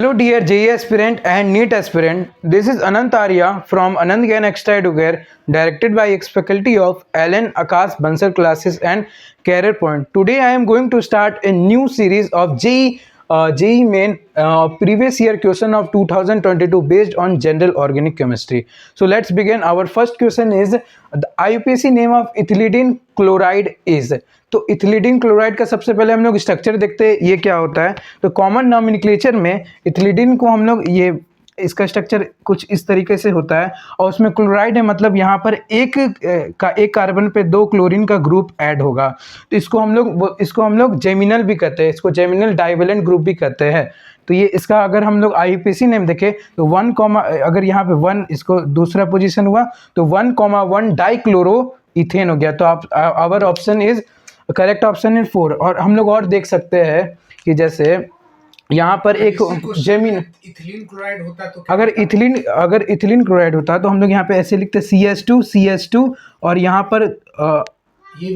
Hello dear JE aspirant and NEET aspirant. This is Anant Arya from Anand Gyan Extra Educare, directed by ex-faculty of Alan Akash Bansal classes and Career Point. Today I am going to start a new series of JE main previous year question of 2022 based on general organic chemistry. So let's begin. Our first question is the IUPAC name of ethylidene chloride is. तो इथिलीडीन chloride का सबसे पहले हम लोग structure देखते हैं ये क्या होता है। तो कॉमन नॉमेनक्लेचर में इथिलीडीन को हम लोग ये इसका स्ट्रक्चर कुछ इस तरीके से होता है और उसमें क्लोराइड है मतलब यहाँ पर एक कार्बन पे दो क्लोरीन का ग्रुप ऐड होगा। तो इसको हम लोग जेमिनल भी कहते हैं, इसको जेमिनल डाइवेलेंट ग्रुप भी कहते हैं। तो ये इसका अगर हम लोग IUPAC नेम देखें तो 1, अगर यहाँ पे 1 इसको दूसरा पोजीशन हुआ तो 1,1 डाइक्लोरो इथेन हो गया। तो आप our option is correct option is 4। और हम लोग और देख सकते हैं कि जैसे यहाँ पर एक जेमिन इथिलीन क्लोराइड होता तो अगर इथिलीन क्लोराइड होता तो हम लोग यहाँ पे ऐसे लिखते CH2 और यहाँ पर ये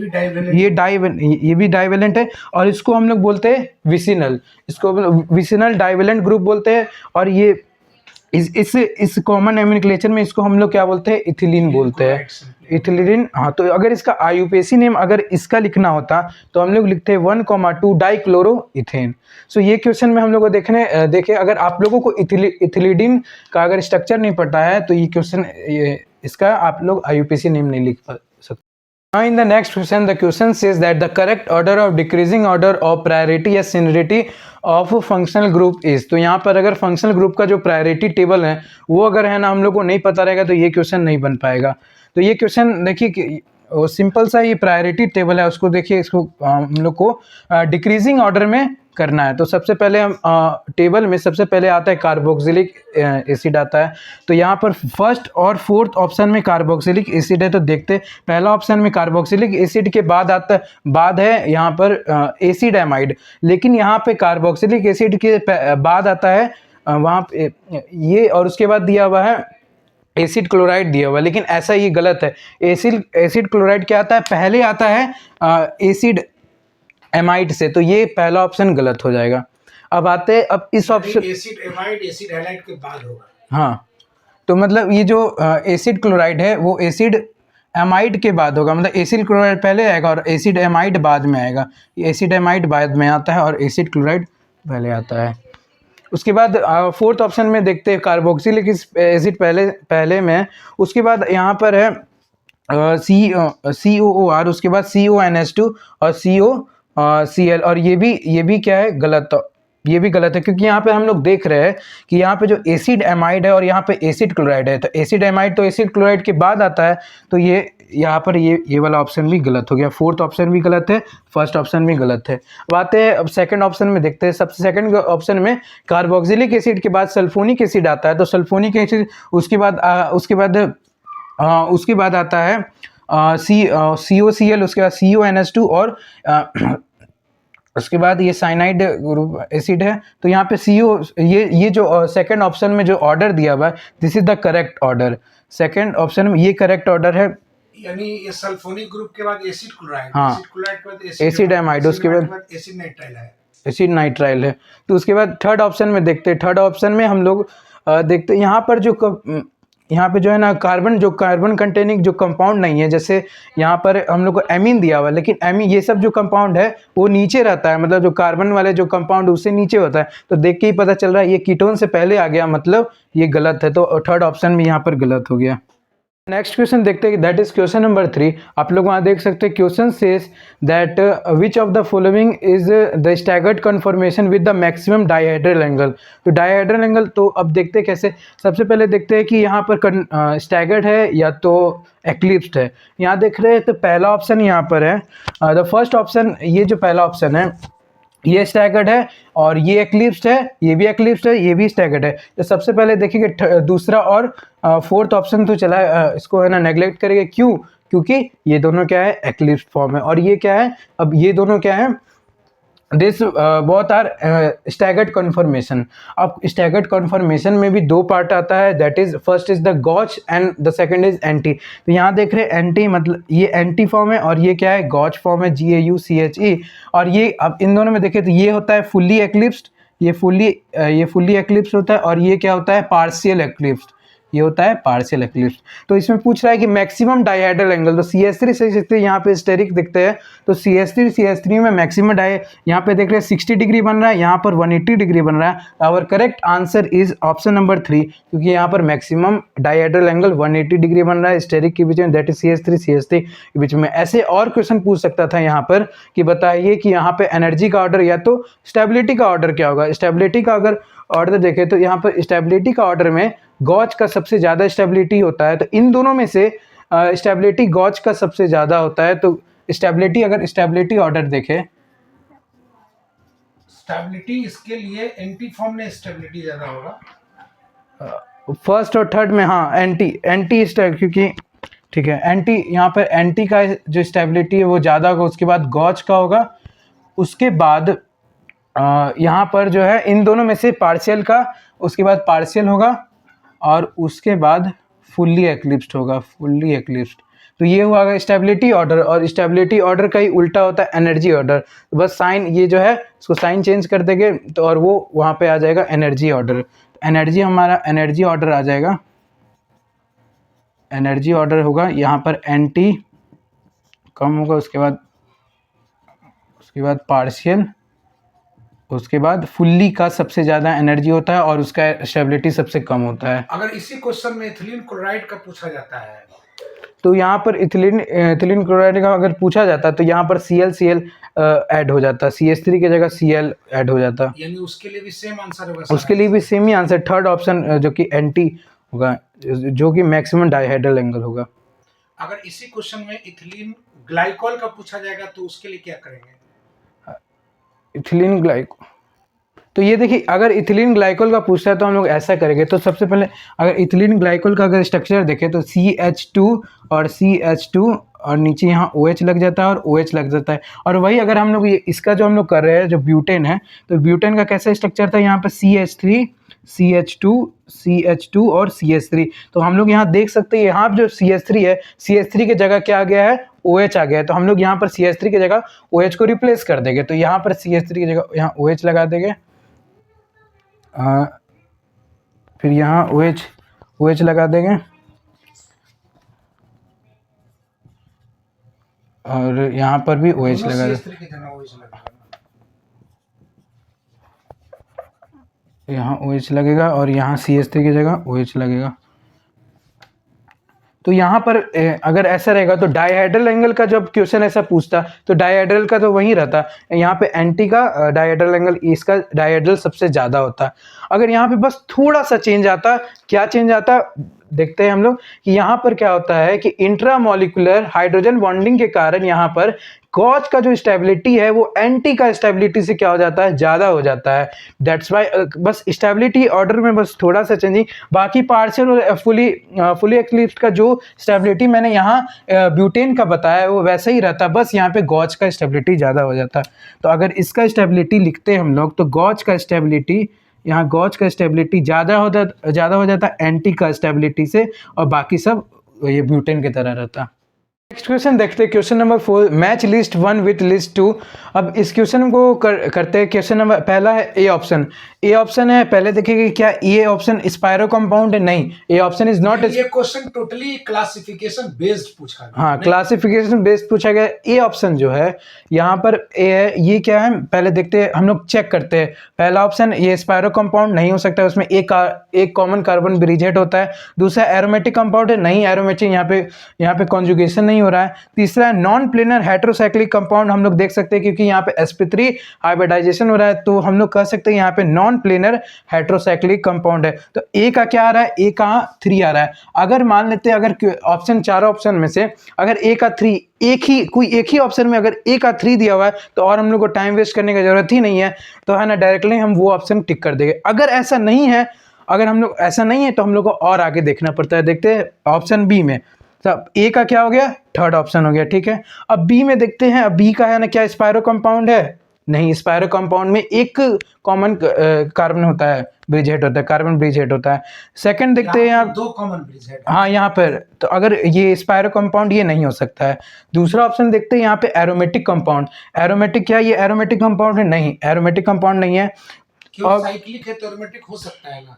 भी डाइवेलेंट है और इसको हम लोग बोलते हैं विसिनल, इसको विसिनल डाइवेलेंट ग्रुप बोलते हैं। और ये इस कॉमन नॉमेनक्लेचर में इसको हम लोग क्या बोलते हैं, इथिलीन बोलते हैं, इथिलीन। हाँ, तो अगर इसका IUPAC नेम अगर इसका लिखना होता तो हम लोग लिखते हैं 1,2 डाइक्लोरो इथेन। सो ये क्वेश्चन में हम लोग को देखे अगर आप लोगों को इथिलीडीन का अगर स्ट्रक्चर नहीं पता है तो ये क्वेश्चन इसका आप लोग IUPAC नेम नहीं लिख सकते। Now in the next question, the question says that the correct order of decreasing order of priority या seniority of functional group is। तो यहाँ पर अगर फंक्शनल ग्रुप का जो प्रायोरिटी टेबल है वो अगर है ना हम लोग को नहीं पता रहेगा तो ये क्वेश्चन नहीं बन पाएगा। तो ये क्वेश्चन देखिए कि सिंपल सा ये प्रायोरिटी टेबल है, उसको देखिए, इसको हम लोग को डिक्रीजिंग ऑर्डर में करना है। तो सबसे पहले हम टेबल में सबसे पहले आता है कार्बोक्सिलिक एसिड आता है। तो यहाँ पर फर्स्ट और फोर्थ ऑप्शन में कार्बोक्सिलिक एसिड है। तो देखते पहला ऑप्शन में कार्बोक्सिलिक एसिड के बाद है यहाँ पर एसिड एमाइड, लेकिन यहाँ पे कार्बोक्सिलिक एसिड के बाद आता है वहाँ पे ये, और उसके बाद दिया हुआ है एसिड क्लोराइड दिया हुआ है, लेकिन ऐसा ये गलत है। एसिड क्लोराइड क्या आता है, पहले आता है एसिड एमाइड से, तो ये पहला ऑप्शन गलत हो जाएगा। अब आते हैं अब इस option acid amide acid halide के बाद होगा। हाँ, तो मतलब ये जो एसिड क्लोराइड है वो एसिड एमाइड के बाद होगा, मतलब एसिड क्लोराइड पहले आएगा और एसिड एमाइड बाद में आएगा। एसिड एमाइड बाद में आता है और एसिड क्लोराइड पहले आता है। उसके बाद फोर्थ ऑप्शन में देखते हैं कार्बोक्सिलिक एसिड पहले में, उसके बाद यहाँ पर है COOR, उसके बाद CONH2 और COCl, और ये भी क्या है, गलत। तो ये भी गलत है क्योंकि यहाँ पे हम लोग देख रहे हैं कि यहाँ पे जो एसिड एमाइड है और यहाँ पे एसिड क्लोराइड है, तो एसिड एमाइड तो एसिड क्लोराइड के बाद आता है, तो ये यहाँ पर ये वाला ऑप्शन भी गलत हो गया। फोर्थ ऑप्शन भी गलत है, फर्स्ट ऑप्शन भी गलत है। अब आते हैं अब सेकंड ऑप्शन में देखते हैं। सबसे सेकंड ऑप्शन में कार्बोक्सिलिक एसिड के बाद सल्फोनिक एसिड आता है। तो सल्फोनिक एसिड उसके बाद आता है COCl, उसके बाद CONH2 और उसके बाद ये साइनाइड ग्रुप एसिड है। तो यहाँ पे ये जो सेकंड ऑप्शन में जो ऑर्डर दिया हुआ है, this is the correct order. Second option में ये करेक्ट ऑर्डर है, यानी ये सल्फोनिक ग्रुप के बाद एसिड क्लोराइड, हाँ, एसिड क्लोराइड के बाद एसिड एमाइड, उसके बाद एसिड नाइट्राइल है। तो उसके बाद थर्ड ऑप्शन में देखते हैं। थर्ड ऑप्शन में हम लोग देखते हैं यहाँ पे जो है ना कार्बन कंटेनिंग जो कंपाउंड नहीं है, जैसे यहाँ पर हम लोग को एमीन दिया हुआ है, लेकिन एमीन ये सब जो कंपाउंड है वो नीचे रहता है, मतलब जो कार्बन वाले जो कंपाउंड उससे नीचे होता है। तो देख के ही पता चल रहा है ये कीटोन से पहले आ गया, मतलब ये गलत है। तो थर्ड ऑप्शन भी यहाँ पर गलत हो गया। नेक्स्ट क्वेश्चन देखते हैं, दैट इज क्वेश्चन नंबर 3। आप लोग वहाँ देख सकते हैं question says that which of the following is the staggered conformation with the maximum dihedral angle. तो डायहेड्रल एंगल, तो अब देखते हैं कैसे। सबसे पहले देखते हैं कि यहाँ पर स्टैगर्ड है या तो एक्लिप्स्ड है। यहाँ देख रहे हैं तो पहला ऑप्शन यहाँ पर है द फर्स्ट ऑप्शन, ये जो पहला ऑप्शन है ये स्टैगर्ड है और ये एक्लिप्स्ड है, ये भी एक्लिप्स्ड है, ये भी स्टैगर्ड है। तो सबसे पहले देखिए दूसरा और फोर्थ ऑप्शन तो चला इसको है ना नेग्लेक्ट करेंगे। क्यों? क्योंकि ये दोनों क्या है, एक्लिप्स्ड फॉर्म है, और ये क्या है, अब ये दोनों क्या है, this both are staggered conformation. अब स्टैगर्ड कन्फर्मेशन में भी दो पार्ट आता है, that is first is the gauche and the second is anti. तो यहाँ देख रहे हैं एंटी, मतलब ये एंटी फॉर्म है और ये क्या है, गॉच फॉर्म है, GAUCHE। और ये अब इन दोनों में देखें तो ये होता है फुल्ली एक्लिप्स्ड, ये फुल्ली एक्लिप्स होता है, और ये क्या होता है, पार्शियल एक्लिप्स, ये होता है पार्शियल एक्लिप्स। तो इसमें पूछ रहा है कि मैक्सिमम डायहेड्रल एंगल, तो CH3 CH3 यहाँ पे स्टेरिक दिखते हैं, तो CH3 में मैक्सिमम यहाँ पे देख रहे हैं 60 डिग्री बन रहा है, यहाँ पर 180 डिग्री बन रहा है। Our correct answer is option number 3, क्योंकि यहाँ पर मैक्सिमम डायहेड्रल एंगल 180 डिग्री बन रहा है स्टेरिक के बीच में, दैट इज CH3 के बीच में। ऐसे और क्वेश्चन पूछ सकता था यहाँ पर कि बताइए कि यहाँ पे एनर्जी का ऑर्डर या तो स्टेबिलिटी का ऑर्डर क्या होगा। स्टेबिलिटी का अगर ऑर्डर देखें तो यहाँ पर स्टेबिलिटी का ऑर्डर में गॉज का सबसे ज़्यादा स्टेबिलिटी होता है, तो इन दोनों में से स्टेबिलिटी गॉज का सबसे ज़्यादा होता है। तो स्टेबिलिटी, अगर स्टेबिलिटी ऑर्डर देखें, स्टेबिलिटी इसके लिए एंटी फॉर्म में स्टेबिलिटी ज़्यादा होगा, फर्स्ट और थर्ड में, हाँ एंटी क्योंकि ठीक है, एंटी यहाँ पर एंटी का जो स्टेबिलिटी है वो ज़्यादा होगा, उसके बाद गॉज का होगा, उसके बाद यहाँ पर जो है इन दोनों में से पार्शियल का, उसके बाद पार्शियल होगा, और उसके बाद फुल्ली एक्लिप्स्ड होगा, फुल्ली एक्लिप्स्ड। तो ये हुआ स्टेबिलिटी ऑर्डर, और स्टेबिलिटी ऑर्डर का ही उल्टा होता है एनर्जी ऑर्डर। तो बस साइन, ये जो है इसको साइन चेंज कर देंगे तो और वो वहाँ पे आ जाएगा एनर्जी ऑर्डर। एनर्जी, हमारा एनर्जी ऑर्डर आ जाएगा, एनर्जी ऑर्डर होगा यहाँ पर एंटी कम होगा, उसके बाद पार्शियल, उसके बाद फुल्ली का सबसे ज़्यादा एनर्जी होता है और उसका स्टेबिलिटी सबसे कम होता है। अगर इसी क्वेश्चन में इथिलीन क्लोराइड का पूछा जाता है तो यहाँ पर इथिलीन क्लोराइड का अगर पूछा जाता है तो यहाँ पर Cl ऐड हो जाता है, CH3 की जगह Cl ऐड हो जाता है, यानी उसके लिए भी सेम आंसर होगा। उसके लिए भी सेम ही आंसर, थर्ड ऑप्शन जो कि एंटी होगा, जो कि मैक्सिमम डायहेड्रल एंगल होगा। अगर इसी क्वेश्चन में इथिलीन ग्लाइकॉल का पूछा जाएगा तो उसके लिए क्या करेंगे? इथिलीन ग्लाइकोल, तो ये देखिए अगर इथिलीन ग्लाइकोल का पूछता है तो हम लोग ऐसा करेंगे। तो सबसे पहले अगर इथिलीन ग्लाइकोल का अगर स्ट्रक्चर देखें तो CH2 और CH2 और नीचे यहाँ OH लग जाता है और OH लग जाता है। और वही अगर हम लोग इसका जो हम लोग कर रहे हैं जो ब्यूटेन है, तो ब्यूटेन का कैसा स्ट्रक्चर था, यहाँ पर CH3 CH2 और CH3। तो हम लोग यहाँ देख सकते हैं, यहाँ जो CH3 है, CH3 की जगह क्या आ गया है, OH आ गया है। तो हम लोग यहाँ पर CH3 की जगह OH को रिप्लेस कर देंगे। तो यहाँ पर CH3 की जगह यहाँ OH लगा देंगे, फिर यहाँ OH लगा देंगे, और यहाँ पर भी OH लगा देंगे, यहाँ OH लगेगा और यहाँ CH3 की जगह OH लगेगा। तो यहाँ पर अगर ऐसा रहेगा तो डायहेड्रल एंगल का जब क्वेश्चन ऐसा पूछता तो डायहेड्रल का तो वही रहता, यहाँ पे एंटी का डायहेड्रल एंगल, इसका डायहेड्रल सबसे ज़्यादा होता। अगर यहाँ पे बस थोड़ा सा चेंज आता, क्या चेंज आता देखते हैं हम लोग कि यहाँ पर क्या होता है कि इंट्रामॉलिक्यूलर हाइड्रोजन बॉन्डिंग के कारण यहाँ पर गॉज का जो स्टेबिलिटी है वो एंटी का स्टेबिलिटी से क्या हो जाता है, ज़्यादा हो जाता है। दैट्स वाई बस स्टेबिलिटी ऑर्डर में बस थोड़ा सा चेंजिंग, बाकी पार्शियल और फुली एक्लिप्स का जो स्टेबिलिटी मैंने यहाँ ब्यूटेन का बताया वो वैसा ही रहता, बस यहाँ पे गॉज का स्टेबिलिटी ज़्यादा हो जाता। तो अगर इसका स्टेबिलिटी लिखते हैं हम लोग तो गॉज का स्टेबिलिटी, यहाँ गॉज का स्टेबिलिटी ज़्यादा हो जाता है एंटी का स्टेबिलिटी से, और बाकी सब ये ब्यूटेन की तरह रहता। नेक्स्ट क्वेश्चन देखते हैं, question number 4, match list 1 with list 2। अब इस क्वेश्चन को करते हैं। क्वेश्चन नंबर पहला है ए ऑप्शन, ए ऑप्शन है, पहले देखिए क्या ये ऑप्शन स्पायरो कंपाउंड है, नहीं, ए ऑप्शन इज नॉट। ये क्वेश्चन टोटली क्लासिफिकेशन बेस्ड पूछा गया, हाँ क्लासिफिकेशन बेस्ड पूछा गया। ए ऑप्शन जो है यहाँ पर ए है, ये क्या है पहले देखते हैं, हम लोग चेक करते हैं। पहला ऑप्शन ये स्पायरो कंपाउंड नहीं हो सकता, उसमें एक कॉमन कार्बन ब्रिजेट होता है। दूसरा एरोमेटिक कंपाउंड है, नहीं एरोमेटिक, यहाँ पे कॉन्जुगेशन नहीं हो रहा है। तीसरा नॉन प्लेनर हेटेरोसाइक्लिक कंपाउंड, हम लोग देख सकते हैं क्योंकि यहाँ पे sp3 हाइब्रिडाइजेशन हो रहा है, तो हम लोग कह सकते हैं यहाँ पे नॉन प्लेनर हेटेरोसाइक्लिक कंपाउंड है। तो ए का क्या आ रहा है, ए का 3 आ रहा है। अगर मान लेते हैं अगर ऑप्शन 4 ऑप्शन में से अगर ए का 3 एक ही ऑप्शन में अगर ए का 3 दिया हुआ है तो और हम लोग को टाइम वेस्ट करने की जरूरत ही नहीं है, तो है ना डायरेक्टली हम वो ऑप्शन टिक कर देंगे। अगर ऐसा नहीं है, अगर हम लोग ऐसा नहीं है तो हम लोग को और आगे देखना पड़ता है। देखते हैं ऑप्शन बी में, सब ए का क्या हो गया, थर्ड ऑप्शन हो गया, ठीक है। अब बी में देखते हैं, अब बी का है ना क्या स्पायरो कंपाउंड है, नहीं, स्पायरो कंपाउंड में एक कॉमन कार्बन होता है, ब्रिजहेड होता है, कार्बन ब्रिजहेड होता है। सेकंड देखते हैं यहाँ 2 कॉमन ब्रिजहेड, हाँ यहाँ पर, तो अगर ये स्पायरो कंपाउंड ये नहीं हो सकता है। दूसरा ऑप्शन देखते हैं यहाँ पे एरोमेटिक कंपाउंड, एरोमेटिक क्या ये एरोमेटिक कंपाउंड है, नहीं एरोमेटिक कंपाउंड नहीं है। क्यों साइक्लिक है तो एरोमेटिक हो सकता है ना।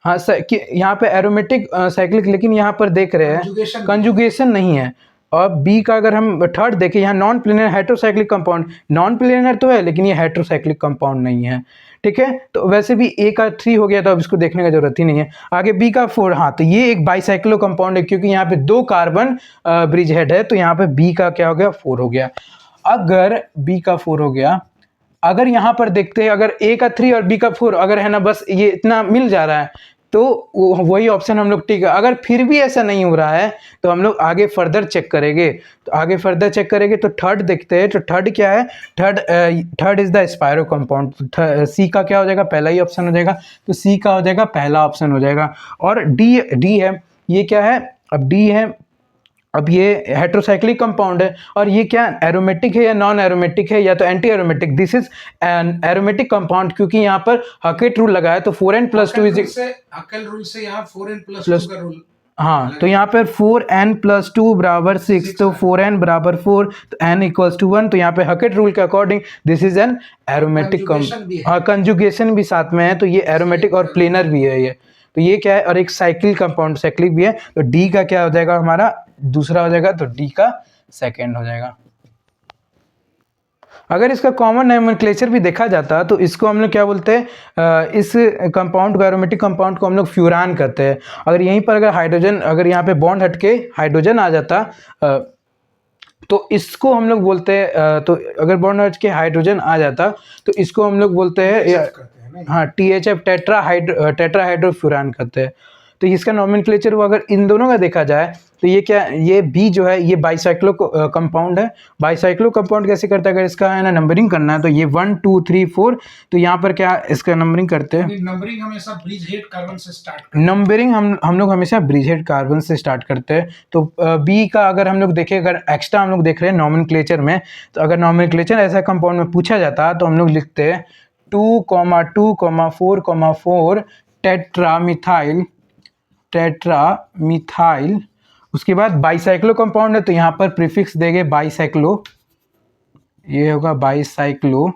हाँ सर, कि यहाँ पे एरोमेटिक साइक्लिक, लेकिन यहाँ पर देख रहे हैं Conjugation कंजुगेशन नहीं है। और बी का अगर हम थर्ड देखें, यहाँ non planar heterocyclic compound, non planar तो है लेकिन ये हेटेरोसाइक्लिक कंपाउंड नहीं है। ठीक है, तो वैसे भी ए का 3 हो गया तो अब इसको देखने का जरूरत ही नहीं है। आगे बी का 4, हाँ तो ये एक बाइसाइक्लो कंपाउंड है क्योंकि यहाँ पे 2 कार्बन ब्रिज हेड है, तो यहाँ पे बी का क्या हो गया, 4 हो गया। अगर बी का 4 हो गया, अगर यहाँ पर देखते हैं अगर ए का 3 और बी का 4 अगर है ना, बस ये इतना मिल जा रहा है तो वही ऑप्शन हम लोग ठीक है। अगर फिर भी ऐसा नहीं हो रहा है तो हम लोग आगे फर्दर चेक करेंगे। तो आगे फर्दर चेक करेंगे तो थर्ड देखते हैं। तो थर्ड क्या है, थर्ड इज द स्पायरो कंपाउंड। सी का क्या हो जाएगा, पहला ही ऑप्शन हो जाएगा, तो सी का हो जाएगा पहला ऑप्शन हो जाएगा। और डी है, ये क्या है, अब डी है, अब ये हेटेरोसाइक्लिक कंपाउंड है और ये क्या एरोमेटिक है या नॉन एरोमेटिक है या तो anti aromatic. This is an aromatic compound क्योंकि यहाँ पर हकेट रूल लगा है, तो 4n+2 इज हकेल रूल से यहाँ 4n+2 का रूल। हाँ, तो यहाँ पर 4n+2 बराबर 6, तो 4n बराबर 4 तो n = 1, तो यहाँ पे हकेट रूल के according this is an aromatic compound. Conjugation भी साथ में है, तो ये एरोमेटिक और प्लेनर भी है ये। तो ये क्या है, और एक साइक्लिक कंपाउंड साइक्लिक भी है। तो डी का क्या हो जाएगा, हमारा दूसरा हो जाएगा, तो डी का सेकंड हो जाएगा। अगर इसका कॉमन नोमेनक्लेचर भी देखा जाता तो इसको हम लोग क्या बोलते हैं, इस कंपाउंड को, एरोमेटिक कंपाउंड को हम लोग फ्यूरान कहते हैं। अगर यहीं पर अगर हाइड्रोजन, अगर यहाँ पे बॉन्ड हटके हाइड्रोजन आ जाता तो इसको हम लोग बोलते हैं, तो अगर बॉन्ड हटके हाइड्रोजन आ जाता तो इसको हम लोग बोलते हैं, हाँ THF टेट्राहाइड्रोफ्यूरान कहते हैं। तो इसका नोमेनक्लेचर वो अगर इन दोनों का देखा जाए तो ये क्या, ये बी जो है ये बाइसाइक्लो कंपाउंड है। बाइसाइक्लो कंपाउंड कैसे करता है, अगर इसका है ना नंबरिंग करना है तो ये 1 2 3 4, तो यहाँ पर क्या इसका नंबरिंग करते हैं, नंबरिंग हमेशा ब्रिज हेड कार्बन से स्टार्ट, नंबरिंग हम लोग हमेशा ब्रिज हेड कार्बन से स्टार्ट करते हैं। तो बी का अगर हम लोग देखें, अगर एक्स्ट्रा हम लोग देख रहे हैं नोमेनक्लेचर में, तो अगर नोमेनक्लेचर ऐसा कंपाउंड में पूछा जाता तो हम लोग लिखते हैं 2,2,4,4 टेट्रामिथाइल। उसके बाद बाइसाइक्लो कंपाउंड है तो यहाँ पर प्रीफिक्स देंगे बाइसाइक्लो, ये होगा बाइसाइक्लो।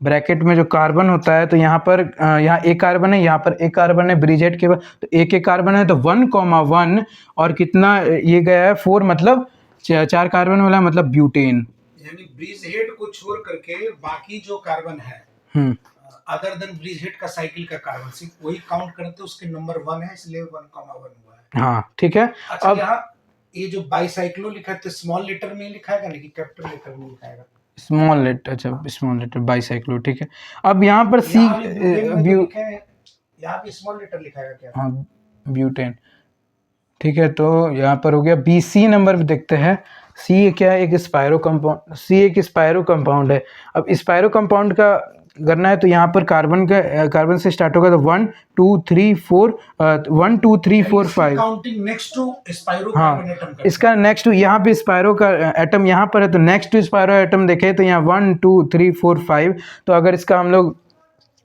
ब्रैकेट में जो कार्बन होता है तो यहाँ पर यहाँ एक कार्बन है, यहाँ पर एक कार्बन है ब्रिजेट के बाद, तो एक कार्बन है तो 1,1 और कितना ये गया है 4, मतलब 4 कार्बन वाला, मतलब ब्यूटेन। यानी ब्रिज हेड को छोड़ करके बाकी जो कार्बन है अदर देन ब्रिज हेड का साइकिल का कार्बन सिर्फ वही काउंट करते, उसके नंबर 1 है इसलिए 1,1 हुआ है। हाँ ठीक है। अच्छा, अब यहाँ ये जो बाइसाइक्लो लिखा है तो स्मॉल लेटर में लिखाएगा नहीं कि कैपिटल लेटर में लिखाएगा, स्मॉल लेटर, अच्छा स्मॉल लेटर बाइसाइक्लो, ठीक है। अब यहाँ पर सी यहाँ भी स्मॉल लेटर लिखाएगा क्या, हाँ ब्यूटेन, ठीक है। तो यहाँ पर हो गया बी। सी नंबर पे देखते हैं, सी क्या है, एक स्पायरो कंपाउंड, सी एक स्पायरो कंपाउंड है। अब स्पायरो कंपाउंड का करना है तो यहाँ पर कार्बन से स्टार्ट होगा तो 1 2 3 4 1 2 3 4 5 काउंटिंग नेक्स्ट टू स्पायरो हाँ, कार्बन एटम का इसका नेक्स्ट टू यहाँ पे स्पायरो का एटम यहाँ पर है तो नेक्स्ट टू स्पायरो एटम देखें तो यहाँ 1 2 3 4 5। तो अगर इसका हम लोग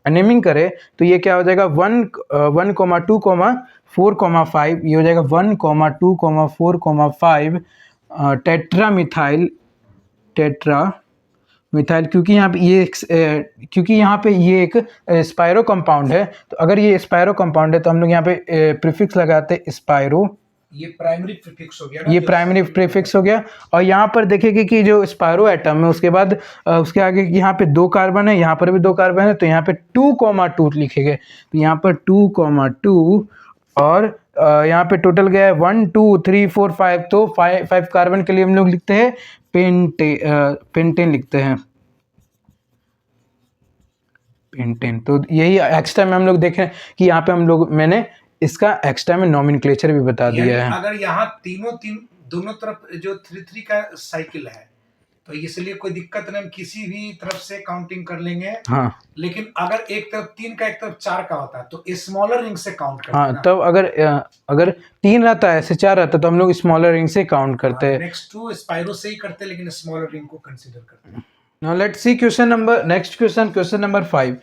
नेमिंग करें तो ये क्या हो जाएगा 1,2,4,5, ये हो जाएगा 1,2,4,5 टेट्रामिथाइल, क्योंकि यहाँ पे ये एक स्पायरो कंपाउंड है। तो अगर ये स्पायरो कंपाउंड है तो हम लोग यहाँ पे प्रीफिक्स लगाते हैं स्पायरो, ये प्राइमरी प्रीफिक्स हो गया ना, ये प्राइमरी प्रीफिक्स हो गया। और यहाँ पर देखेंगे कि जो स्पायरो एटम है उसके बाद उसके आगे यहाँ पे 2 कार्बन है, यहाँ पर भी 2 कार्बन है, तो यहाँ पे 2,2 लिखेंगे। तो यहाँ पर 2,2 और यहाँ पे टोटल गया है 1 2 3 4 5, तो 5 कार्बन के लिए हम लोग लिखते हैं पेंटेन लिखते हैं, पेंटेन। तो यही एक्स्ट्रा में हम लोग देखें कि यहाँ पे हम लोग मैंने इसका एक्स्ट्रा में नोमेनक्लेचर भी बता दिया है। अगर यहाँ दोनों तरफ जो 3 का साइकिल है तो इसलिए कोई दिक्कत नहीं, हम किसी भी तरफ से काउंटिंग कर लेंगे। हाँ, लेकिन अगर एक तरफ 3 का एक तरफ 4 का होता है तो स्मॉलर रिंग से काउंट करते हैं। हाँ, तब अगर 3 रहता है ऐसे 4 रहता है तो हम लोग स्मॉलर रिंग से काउंट करते हैं। नेक्स्ट टू स्पायरो से ही करते हैं लेकिन स्मॉलर रिंग को कंसीडर करते हैं। Now let's see next question number 5.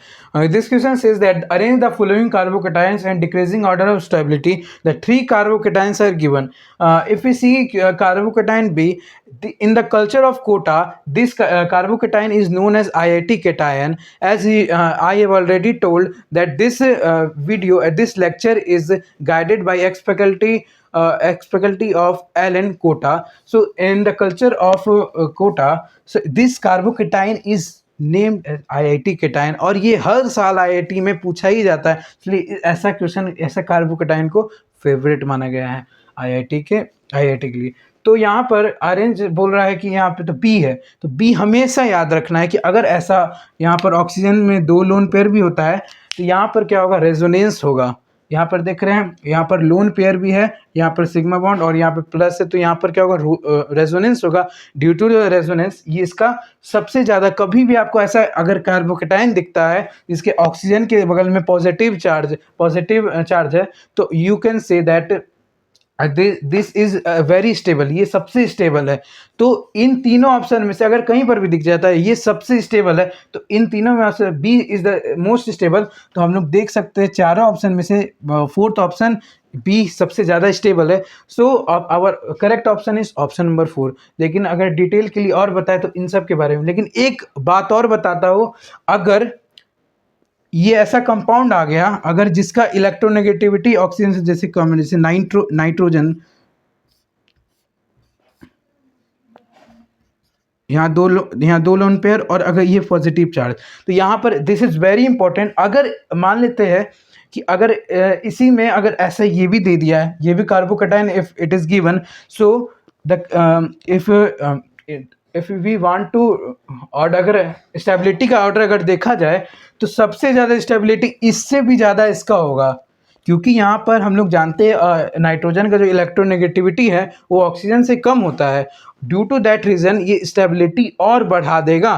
This question says that arrange the following carbocations and decreasing order of stability. The 3 carbocations are given. If we see carbocation B, in the culture of Kota, this carbocation is known as IIT cation. As I have already told that this this lecture is guided by ex-faculty of Alan Kota. So in the culture of Kota, so this carbocation is named IIT cation और ये हर साल IIT में पूछा ही जाता है, इसलिए ऐसा question ऐसा कार्बोकेटाइन को फेवरेट माना गया है IIT के लिए। तो यहाँ पर ऑरेंज बोल रहा है कि यहाँ पे तो बी है, तो बी हमेशा याद रखना है कि अगर ऐसा यहाँ पर ऑक्सीजन में 2 लोन पेयर भी होता है तो यहाँ पर क्या होगा, रेजोनेंस होगा। यहाँ पर देख रहे हैं, यहाँ पर लोन पेयर भी है, यहाँ पर सिग्मा बॉन्ड और यहाँ पर प्लस है, तो यहाँ पर क्या होगा, रेजोनेंस होगा। ड्यू टू रेजोनेंस ये इसका सबसे ज़्यादा, कभी भी आपको ऐसा अगर कार्बोकेटाइन दिखता है जिसके ऑक्सीजन के बगल में पॉजिटिव चार्ज है, तो you can say that this is very stable, ये सबसे स्टेबल है। तो इन तीनों ऑप्शन में से अगर कहीं पर भी दिख जाता है ये सबसे स्टेबल है, तो इन तीनों में से B is the most stable. तो हम लोग देख सकते हैं चारों ऑप्शन में से 4th ऑप्शन बी सबसे ज़्यादा स्टेबल है। So our correct option is option number 4। लेकिन अगर डिटेल के लिए और बताए तो इन सब के बारे में, लेकिन एक बात और बताता हूँ, अगर ये ऐसा कंपाउंड आ गया अगर जिसका इलेक्ट्रोनेगेटिविटी ऑक्सीजन से जैसे कम, जैसे नाइट्रोजन, यहाँ दो लोन पेयर और अगर ये पॉजिटिव चार्ज, तो यहाँ पर दिस इज वेरी इंपॉर्टेंट। अगर मान लेते हैं कि अगर इसी में अगर ऐसा ये भी दे दिया है, ये भी carbocation if it is given, so the if we want to और अगर स्टेबिलिटी का ऑर्डर अगर देखा जाए तो सबसे ज़्यादा स्टेबिलिटी इससे भी ज़्यादा इसका होगा, क्योंकि यहाँ पर हम लोग जानते हैं नाइट्रोजन का जो इलेक्ट्रोनेगेटिविटी है वो ऑक्सीजन से कम होता है। ड्यू टू दैट रीज़न ये स्टेबिलिटी और बढ़ा देगा,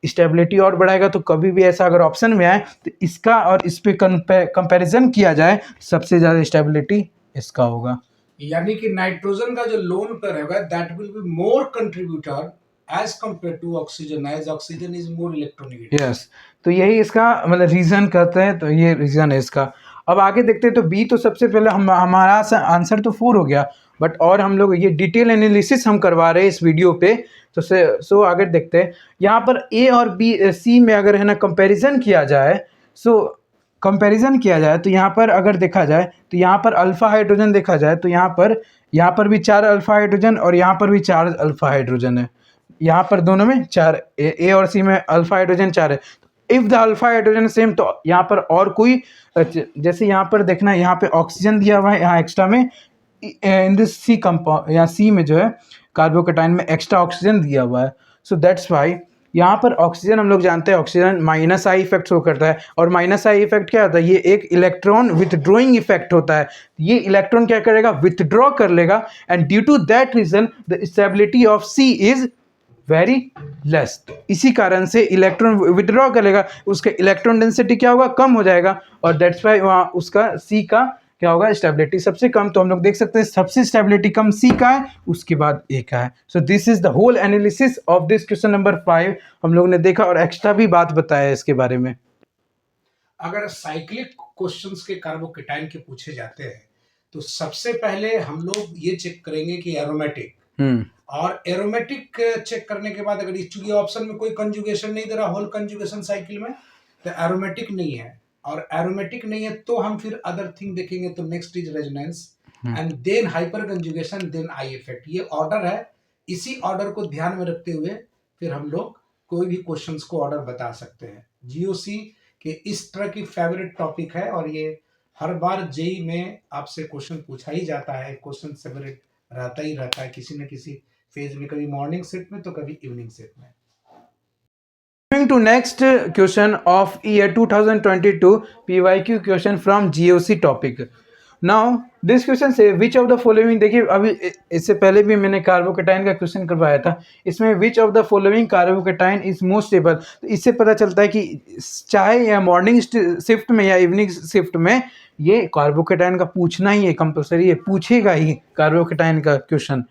स्टेबिलिटी और बढ़ाएगा। तो कभी भी ऐसा अगर ऑप्शन में आए तो इसका और इस पे कंपैरिजन किया जाए, सबसे ज़्यादा स्टेबिलिटी इसका होगा। यानी कि नाइट्रोजन का जो लोन पेयर होगा that will be more contributor as compare to oxygen, as oxygen is more electronegative. Yes, तो यही इसका मतलब रीज़न कहते हैं, तो ये रीज़न है इसका। अब आगे देखते हैं, तो बी तो सबसे पहले हमारा आंसर तो 4 हो गया, बट और हम लोग ये डिटेल एनालिसिस हम करवा रहे हैं इस वीडियो पे, तो सो आगे देखते हैं। यहाँ पर ए और बी सी में अगर है ना कंपैरिजन किया जाए, कंपैरिजन किया जाए तो यहाँ पर अगर देखा जाए तो यहाँ पर अल्फ़ा हाइड्रोजन देखा जाए तो यहाँ पर भी 4 अल्फ़ा हाइड्रोजन और यहाँ पर भी 4 अल्फ़ा हाइड्रोजन है। यहाँ पर दोनों में 4, ए और सी में अल्फ़ा हाइड्रोजन 4 है। If the alpha hydrogen same, तो यहाँ पर और कोई, जैसे यहाँ पर देखना, यहाँ पे ऑक्सीजन दिया हुआ है, यहाँ एक्स्ट्रा में इन दिस सी कंपाउंड, यहाँ सी में जो है कार्बोकेटाइन में एक्स्ट्रा ऑक्सीजन दिया हुआ है। सो दैट्स वाई यहाँ पर ऑक्सीजन, हम लोग जानते हैं oxygen minus I effect show करता है, और माइनस आई इफेक्ट क्या होता है, ये एक इलेक्ट्रॉन विथड्रॉइंग इफेक्ट होता है। ये इलेक्ट्रॉन क्या करेगा, विथड्रॉ कर लेगा, and due to that reason the stability of C is very less. इसी कारण से इलेक्ट्रॉन विथड्रॉ करेगा, उसका इलेक्ट्रॉन डेंसिटी क्या होगा, कम हो जाएगा, और दैट्स वाई वहाँ उसका सी का क्या होगा, स्टेबिलिटी सबसे कम। तो हम लोग देख सकते हैं सबसे स्टेबिलिटी कम सी का है, उसके बाद ए का है। So this is the whole analysis of this question number 5 हम लोग ने देखा, और एक्स्ट्रा भी बात बताया है इसके बारे में। अगर साइक्लिक क्वेश्चंस के कार्बोकेटाइन के पूछे जाते हैं तो सबसे पहले हम लोग ये चेक करेंगे कि एरोमेटिक, और एरोमेटिक चेक करने के बाद अगर चूंकि ऑप्शन में कोई कंजुगेशन नहीं दे रहा होल कंजुगेशन साइकिल में, तो एरोमेटिक नहीं है, और एरोमेटिक नहीं है तो हम फिर अदर थिंग देखेंगे। तो next is resonance and then hyper conjugation, then I effect. ये ऑर्डर है, इसी ऑर्डर को ध्यान में रखते हुए फिर हम लोग कोई भी क्वेश्चंस को ऑर्डर बता सकते हैं। जीओसी के इस तरह की फेवरेट टॉपिक है, और ये हर बार जेई में आपसे क्वेश्चन पूछा ही जाता है, क्वेश्चन फेवरेट रहता ही रहता है किसी न किसी फेज में, कभी मॉर्निंग सेट में तो कभी इवनिंग सेट में। Coming to next question of year 2022 PYQ question from GOC topic. Now this question say which of the following, देखिए अभी इससे पहले भी मैंने कार्बोकेटाइन का क्वेश्चन करवाया था, इसमें which of the following carbocation is most stable. तो इससे पता चलता है कि चाहे या मॉर्निंग शिफ्ट में या इवनिंग शिफ्ट में ये कार्बोकेटाइन का पूछना ही है, कंपलसरी है, पूछेगा ही कार्बोकेटाइन का क्वेश्चन।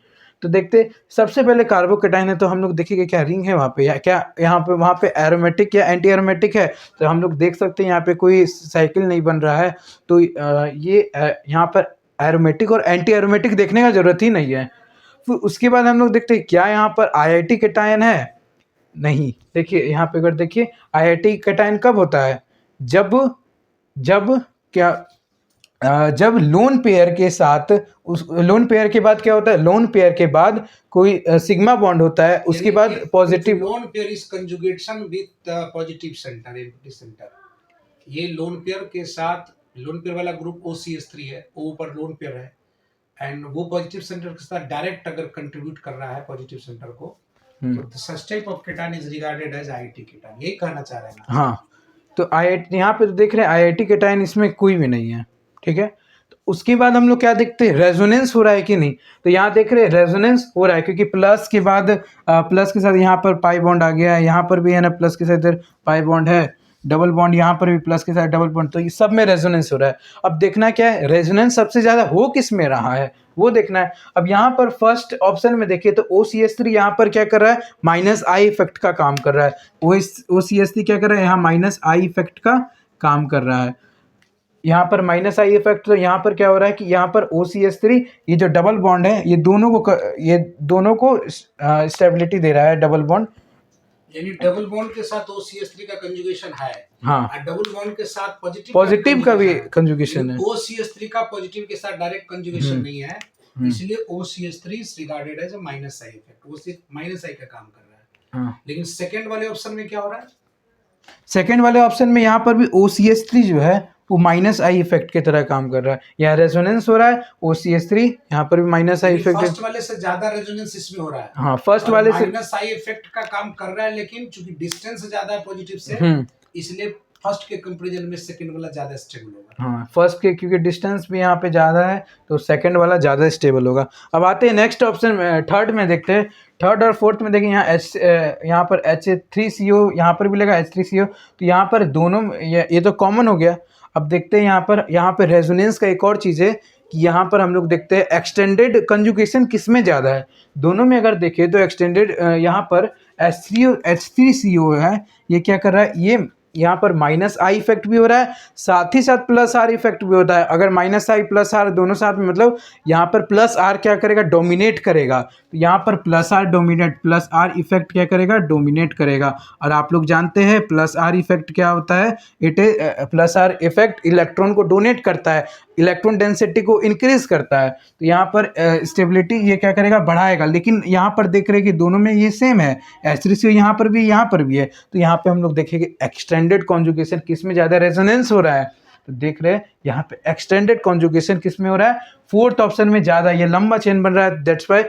तो देखते सबसे पहले कार्बोकेटाइन है, तो हम लोग देखेंगे क्या रिंग है वहाँ पे, या क्या यहाँ पे वहाँ पे एरोमेटिक या एंटी एरोमेटिक है। तो हम लोग देख सकते हैं यहाँ पे कोई साइकिल नहीं बन रहा है, तो यहाँ पर एरोमेटिक और एंटी एरोमेटिक देखने का जरूरत ही नहीं है। फिर उसके बाद हम लोग देखते हैं क्या यहाँ पर आईआईटी केटायन है, नहीं। देखिए यहाँ पे अगर देखिए आईआईटी केटायन कब होता है, जब जब लोन पेयर के साथ, उस लोन पेयर के बाद क्या होता है, लोन पेयर के बाद कोई सिग्मा बॉन्ड होता है, उसके बाद positive lone pair is conjugation with positive centre, empty centre. ये लोन पेयर के साथ, लोन पेयर वाला ग्रुप OCH3 है, O पर लोन पेयर है, एंड वो पॉजिटिव सेंटर के साथ डायरेक्ट अगर कंट्रीब्यूट कर रहा है पॉजिटिव सेंटर को, तो such type of cation is regarded as IIT cation. यही कहना चाह रहे हैं ना? हाँ, तो आईआईटी यहाँ पे तो देख रहे हैं आईआईटी केटायन इसमें कोई भी नहीं है, ठीक है। तो उसके बाद हम लोग क्या देखते हैं, रेजोनेंस हो रहा है कि नहीं। तो यहाँ देख रहे हैं रेजोनेंस हो रहा है, क्योंकि प्लस के बाद प्लस के साथ यहाँ पर पाई बॉन्ड आ गया है, यहाँ पर भी है ना प्लस के साथ इधर पाई बॉन्ड है, डबल बॉन्ड यहाँ पर भी प्लस के साथ डबल बॉन्ड, तो ये सब में रेजोनेंस हो रहा है। अब देखना क्या है, रेजोनेंस सबसे ज़्यादा हो किस में रहा है वो देखना है। अब यहाँ पर फर्स्ट ऑप्शन में देखिए तो OCH3 यहाँ पर क्या कर रहा है, माइनस आई इफेक्ट का काम कर रहा है। OCH3 क्या कर रहा है, यहाँ माइनस आई इफेक्ट का काम कर रहा है, यहाँ पर माइनस आई इफेक्ट। तो यहाँ पर क्या हो रहा है कि यहाँ पर OCH3 ये जो डबल बॉन्ड है ये दोनों को स्टेबिलिटी दे रहा है, डबल बॉन्ड, यानी डबल बॉन्ड के साथ OCH3 का कंजुगेशन है। हाँ, और डबल बॉन्ड के साथ पॉजिटिव का भी कंजुगेशन है। OCH3 का पॉजिटिव के साथ डायरेक्ट कंजुगेशन नहीं है, इसलिए OCH3 is regarded as a minus I effect, वो सिर्फ माइनस आई का काम कर रहा है। हाँ। लेकिन सेकंड वाले ऑप्शन में क्या हो रहा है, सेकेंड वाले ऑप्शन में यहाँ पर भी OCH3 जो है वो माइनस आई इफेक्ट की तरह काम कर रहा है, यहाँ रेजोनेंस हो रहा है, OCH3 यहाँ पर भी माइनस आई इफेक्ट। फर्स्ट वाले से ज्यादा रेजोनेंस इसमें हो रहा है। हाँ, फर्स्ट वाले से माइनस आई इफेक्ट का काम कर रहा है, लेकिन चूंकि डिस्टेंस ज्यादा है पॉजिटिव से, इसलिए फर्स्ट के कंपैरिजन में सेकंड वाला ज्यादा स्टेबल होगा। हाँ, फर्स्ट के क्योंकि डिस्टेंस भी यहाँ पे ज़्यादा है तो सेकंड वाला ज़्यादा स्टेबल होगा। अब आते हैं नेक्स्ट ऑप्शन में, थर्ड में देखते हैं। थर्ड और फोर्थ में देखिए यहाँ पर H3CO यहाँ पर भी लगा H3CO, तो यहाँ पर दोनों ये तो कॉमन हो गया। अब देखते हैं यहाँ पर रेजोनेंस का एक और चीज़ है कि यहाँ पर हम लोग देखते हैं एक्सटेंडेड कंजुगेशन किस में ज़्यादा है। दोनों में अगर देखें तो एक्सटेंडेड यहाँ पर H3CO है, ये क्या कर रहा है, ये यहाँ पर माइनस आई इफेक्ट भी हो रहा है, साथ ही साथ प्लस आर इफेक्ट भी होता है। अगर माइनस आई प्लस आर दोनों साथ में, मतलब यहाँ पर प्लस आर क्या करेगा, डोमिनेट करेगा। तो यहाँ पर plus R dominate, plus R effect क्या करेगा, डोमिनेट करेगा। और आप लोग जानते हैं प्लस आर इफेक्ट क्या होता है, प्लस आर इफेक्ट इलेक्ट्रॉन को डोनेट करता है, इलेक्ट्रॉन डेंसिटी को इंक्रीज करता है। तो यहाँ पर स्टेबिलिटी ये क्या करेगा, बढ़ाएगा। लेकिन यहाँ पर देख रहे हैं कि दोनों में ये सेम है, H3CO यहाँ पर भी है। तो यहाँ पे हम लोग देखेंगे एक्सटेंडेड कॉन्जुगेशन किस में ज़्यादा रेजोनेंस हो रहा है। तो देख रहे हैं यहाँ पे एक्सटेंडेड कॉन्जुगेशन किस में हो रहा है, फोर्थ ऑप्शन में ज़्यादा, ये लंबा चेन बन रहा है। That's why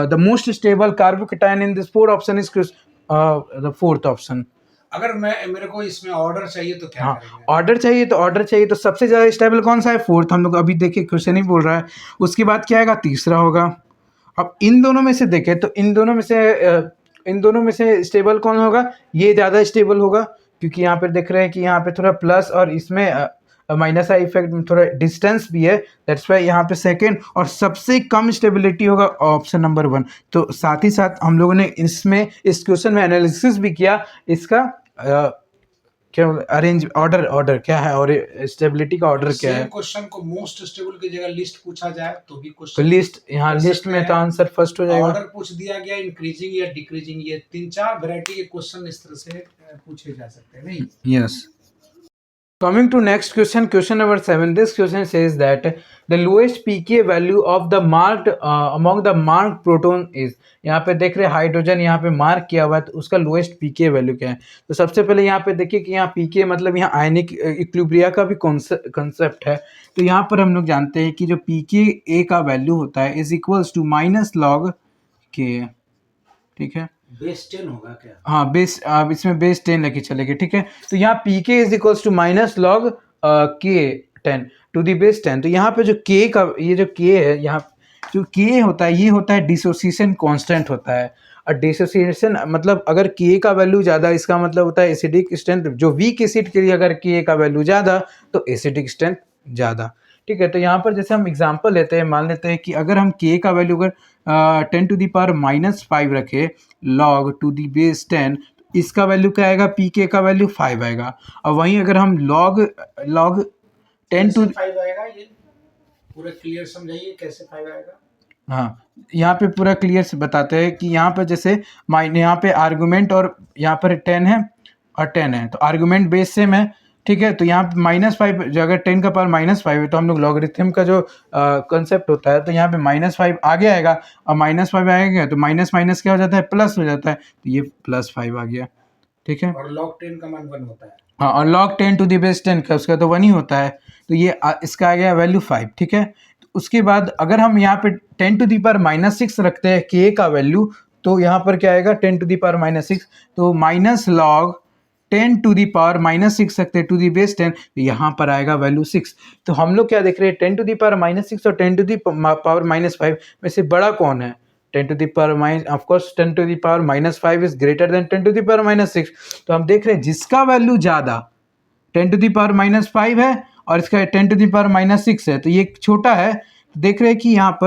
the most stable carbocation in this four option is the fourth option. अगर मेरे को इसमें ऑर्डर चाहिए तो क्या करेंगे? ऑर्डर चाहिए तो सबसे ज़्यादा स्टेबल कौन सा है, फोर्थ। हम लोग अभी देखिए क्वेश्चन ही बोल रहा है। उसके बाद क्या आएगा, तीसरा होगा। अब इन दोनों में से देखें तो इन दोनों में से स्टेबल कौन होगा, ये ज़्यादा स्टेबल होगा, क्योंकि यहाँ पर देख रहे हैं कि यहाँ पे थोड़ा प्लस और इसमें माइनस आई इफेक्ट में थोड़ा डिस्टेंस भी है। दैट्स वाई यहाँ पे सेकंड और सबसे कम स्टेबिलिटी होगा ऑप्शन नंबर 1। तो साथ ही साथ हम लोगों ने इसमें इस क्वेश्चन में एनालिसिस भी किया, इसका क्या अरेंज ऑर्डर क्या है और स्टेबिलिटी का ऑर्डर क्या है। क्वेश्चन को मोस्ट स्टेबल की जगह लिस्ट पूछा जाए तो भी क्वेश्चन लिस्ट, यहाँ लिस्ट में तो आंसर फर्स्ट हो जाएगा। ऑर्डर पूछ दिया गया, इंक्रीजिंग या डिक्रीजिंग, ये 3-4 वैरायटी के क्वेश्चन इस तरह से पूछे जा सकते हैं, नहीं? Yes. Coming to next question, question number 7. This question says that the lowest pK value of the marked among the marked proton is, यहाँ पे देख रहे हाइड्रोजन यहाँ पे मार्क किया हुआ है, तो उसका लोएस्ट पीके वैल्यू क्या है। तो सबसे पहले यहाँ पे देखिए कि यहाँ पीके मतलब यहाँ आयनिक इक्विलिब्रिया का भी कॉन्सेप्ट है। तो यहाँ पर हम लोग जानते हैं कि जो पीके ए का वैल्यू होता है is equals to minus log K, ठीक है। बेस 10 होगा क्या? हाँ, बेस, अब इसमें बेस 10 लेके चलेंगे, ठीक है। तो यहाँ P K is equals to minus log K 10 to the base 10। तो यहाँ पे जो के का, ये जो के है, यहाँ जो के होता है ये होता है डिसोसिएशन कांस्टेंट होता है। और डिसोसिएशन मतलब अगर के का वैल्यू ज़्यादा, इसका मतलब होता है एसिडिक स्ट्रेंथ, जो वीक एसिड के लिए अगर के का वैल्यू ज़्यादा तो एसिडिक स्ट्रेंथ ज़्यादा, ठीक है। तो यहाँ पर जैसे हम एग्जांपल लेते हैं, मान लेते हैं कि अगर हम k का वैल्यू अगर 10⁻⁻5 रखे log टू दी बेस 10, इसका वैल्यू क्या आएगा, pk का वैल्यू 5 आएगा। और वहीं अगर हम log 10 टू 5 आएगा, ये पूरा क्लियर समझाइए कैसे 5 आएगा। हाँ, यहाँ पे पूरा क्लियर से बताते हैं कि यहाँ पर जैसे यहाँ पे आर्गुमेंट और यहाँ पर 10 है और 10 है, तो आर्गुमेंट बेस सेम है, ठीक है। तो यहाँ पे -5 जो अगर 10 का पावर -5 है तो हम लोग लॉगरिथम का जो कंसेप्ट होता है, तो यहाँ पे -5 आगे आएगा और -5 आएगा तो माइनस माइनस क्या हो जाता है, प्लस हो जाता है, तो ये +5 आ गया, ठीक है। और log 10 का मान 1 होता है। हाँ, और log 10 टू दी बेस 10 का उसका तो 1 ही होता है, तो ये इसका आ गया वैल्यू 5, ठीक है। तो उसके बाद अगर हम यहाँ पे 10 टू दी पावर -6 रखते हैं k का वैल्यू, तो यहाँ पर क्या आएगा 10 टू दी पावर -6, तो -log 10 टू दी पावर -6 रखते हैं टू दी बेस 10, तो यहाँ पर आएगा वैल्यू 6। तो हम लोग क्या देख रहे हैं, 10 टू दी पावर -6 और 10 टू दी पावर -5 में से बड़ा कौन है, 10 to the power of course 10 to the power -5 is greater than 10 to the power -6। तो हम देख रहे हैं जिसका वैल्यू ज़्यादा 10 टू दी पावर -5 है और इसका 10 टू दी पावर -6 है, तो ये छोटा है। देख रहे हैं कि यहाँ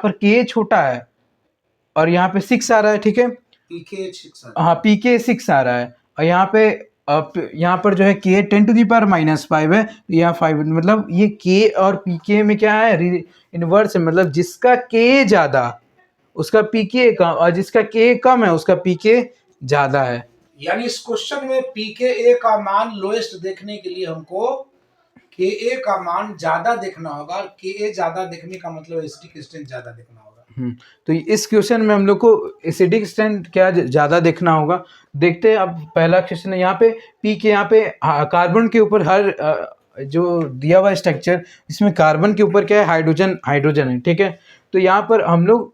पर k छोटा है और यहाँ पे 6 आ रहा है, ठीक है। pk 6 आ रहा है। हाँ, pk 6 आ रहा है और यहाँ पर जो है k 10 टू दी पावर -5 है, तो यहाँ 5, मतलब ये k और pk में क्या है, इनवर्स है, मतलब जिसका k ज़्यादा उसका pk कम और जिसका k कम है उसका pk ज़्यादा है। यानी इस क्वेश्चन में pKa का मान लोएस्ट देखने के लिए हमको Ka का मान ज्यादा देखना होगा। Ka ज्यादा देखने का मतलब एसिडिक स्ट्रेंथ ज्यादा देखना होगा। तो इस क्वेश्चन में हम लोग को एसिडिक स्ट्रेंथ क्या ज़्यादा देखना होगा। देखते हैं, अब पहला क्वेश्चन है, यहाँ पे पी के, यहाँ पे कार्बन के ऊपर हर जो दिया हुआ स्ट्रक्चर, इसमें कार्बन के ऊपर क्या है, हाइड्रोजन है, ठीक है। तो यहाँ पर हम लोग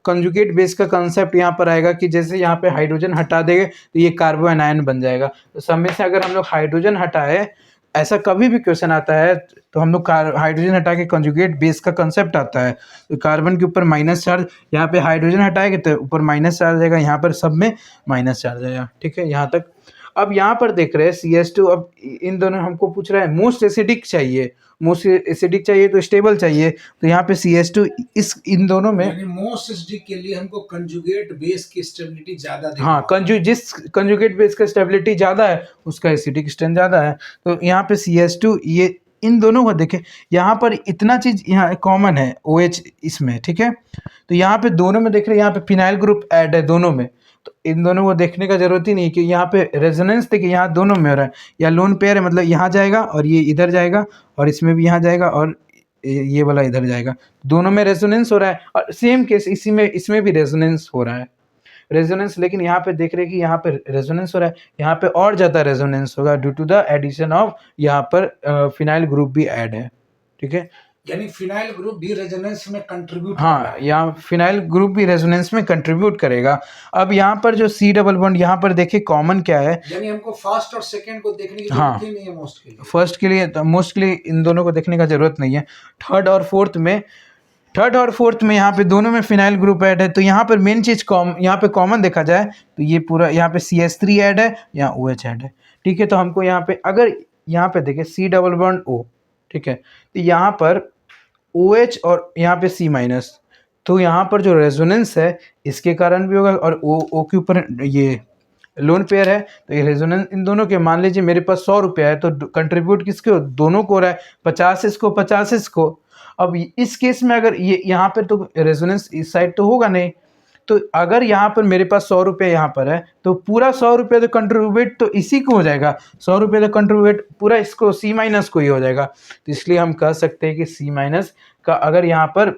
कंजुगेट बेस का कंसेप्ट यहाँ पर आएगा कि जैसे यहाँ पे हाइड्रोजन हटा देंगे तो ये कार्बो एनायन बन जाएगा। तो सब में से अगर हम लोग हाइड्रोजन हटाए, ऐसा कभी भी क्वेश्चन आता है तो हम लोग हाइड्रोजन हटा के कंजुगेट बेस का कंसेप्ट आता है। तो कार्बन के ऊपर माइनस चार्ज, यहाँ पे हाइड्रोजन हटाएंगे तो ऊपर माइनस चार्ज आएगा, यहाँ पर सब में माइनस चार्ज आएगा, ठीक है, यहाँ तक। अब यहाँ पर देख रहे हैं CH2, अब इन दोनों हमको पूछ रहा है मोस्ट एसिडिक चाहिए, मोस्ट एसिडिक चाहिए तो स्टेबल चाहिए, तो यहाँ पे CH2 इन दोनों में, यानी मोस्ट एसिडिक के लिए हमको कंजुगेट बेस की स्टेबिलिटी ज्यादा देखना हाँ, जिस कंजुगेट बेस का स्टेबिलिटी ज़्यादा है उसका एसिडिक स्ट्रेंथ ज़्यादा है। तो यहाँ पे CH2, ये इन दोनों को देखें, यहाँ पर इतना चीज़ यहाँ कॉमन है OH इसमें, ठीक है। तो यहाँ पे दोनों में देख रहे हैं, यहाँ पे फिनाइल ग्रुप ऐड है दोनों में, तो इन दोनों को देखने का जरूरत ही नहीं कि यहाँ पे रेजोनेंस देखिए, यहाँ दोनों में हो रहा है, या लोन पेयर है, मतलब यहाँ जाएगा और ये इधर जाएगा और इसमें भी यहाँ जाएगा और ये वाला इधर जाएगा, दोनों में रेजोनेंस हो रहा है। और सेम केस इसमें भी रेजोनेंस हो रहा है, रेजोनेंस। लेकिन यहाँ पे देख रहे हैं कि यहाँ पे रेजोनेंस हो रहा है, यहाँ पे और ज़्यादा रेजोनेंस होगा due to the addition of यहाँ पर फिनाइल ग्रुप भी ऐड है, ठीक है। यानी फिनाइल ग्रुप भी रेजोनेंस में कंट्रीब्यूट, हाँ, यहाँ फिनाइल ग्रुप भी रेजोनेंस में कंट्रीब्यूट करेगा। अब यहाँ पर जो C डबल बॉन्ड, यहाँ पर देखिए कॉमन क्या है, यानी हमको फर्स्ट और सेकंड को देखने की हाँ, जरूरत ही नहीं है मोस्ट के लिए। फर्स्ट के लिए, मोस्ट के लिए इन दोनों को देखने का जरूरत नहीं है। थर्ड और फोर्थ में यहाँ पे दोनों में फिनाइल ग्रुप ऐड है, तो यहाँ पर मेन चीज़ यहाँ पे कॉमन देखा जाए तो ये पूरा यहाँ पे CH3 ऐड है, यहाँ OH ऐड है, ठीक है। तो हमको यहाँ पे अगर यहाँ पे देखें C डबल बॉन्ड O, ठीक है, तो यहाँ पर OH और यहाँ पे C-, तो यहाँ पर जो रेजोनेंस है इसके कारण भी होगा, और O के ऊपर ये लोन पेयर है, तो ये रेजोनेंस इन दोनों के, मान लीजिए मेरे पास 100 रुपया है तो कंट्रीब्यूट किसको, दोनों को हो रहा है, 50 इसको 50 इसको। अब इस केस में अगर ये यहाँ पर तो रेजोनेंस इस साइड तो होगा नहीं, तो अगर यहाँ पर मेरे पास 100 रुपये यहाँ पर है तो पूरा 100 रुपये तो कंट्रीब्यूट तो इसी को हो जाएगा, 100 रुपये तो कंट्रीब्यूट पूरा इसको C- को ही हो जाएगा। तो इसलिए हम कह सकते हैं कि C- का अगर यहाँ पर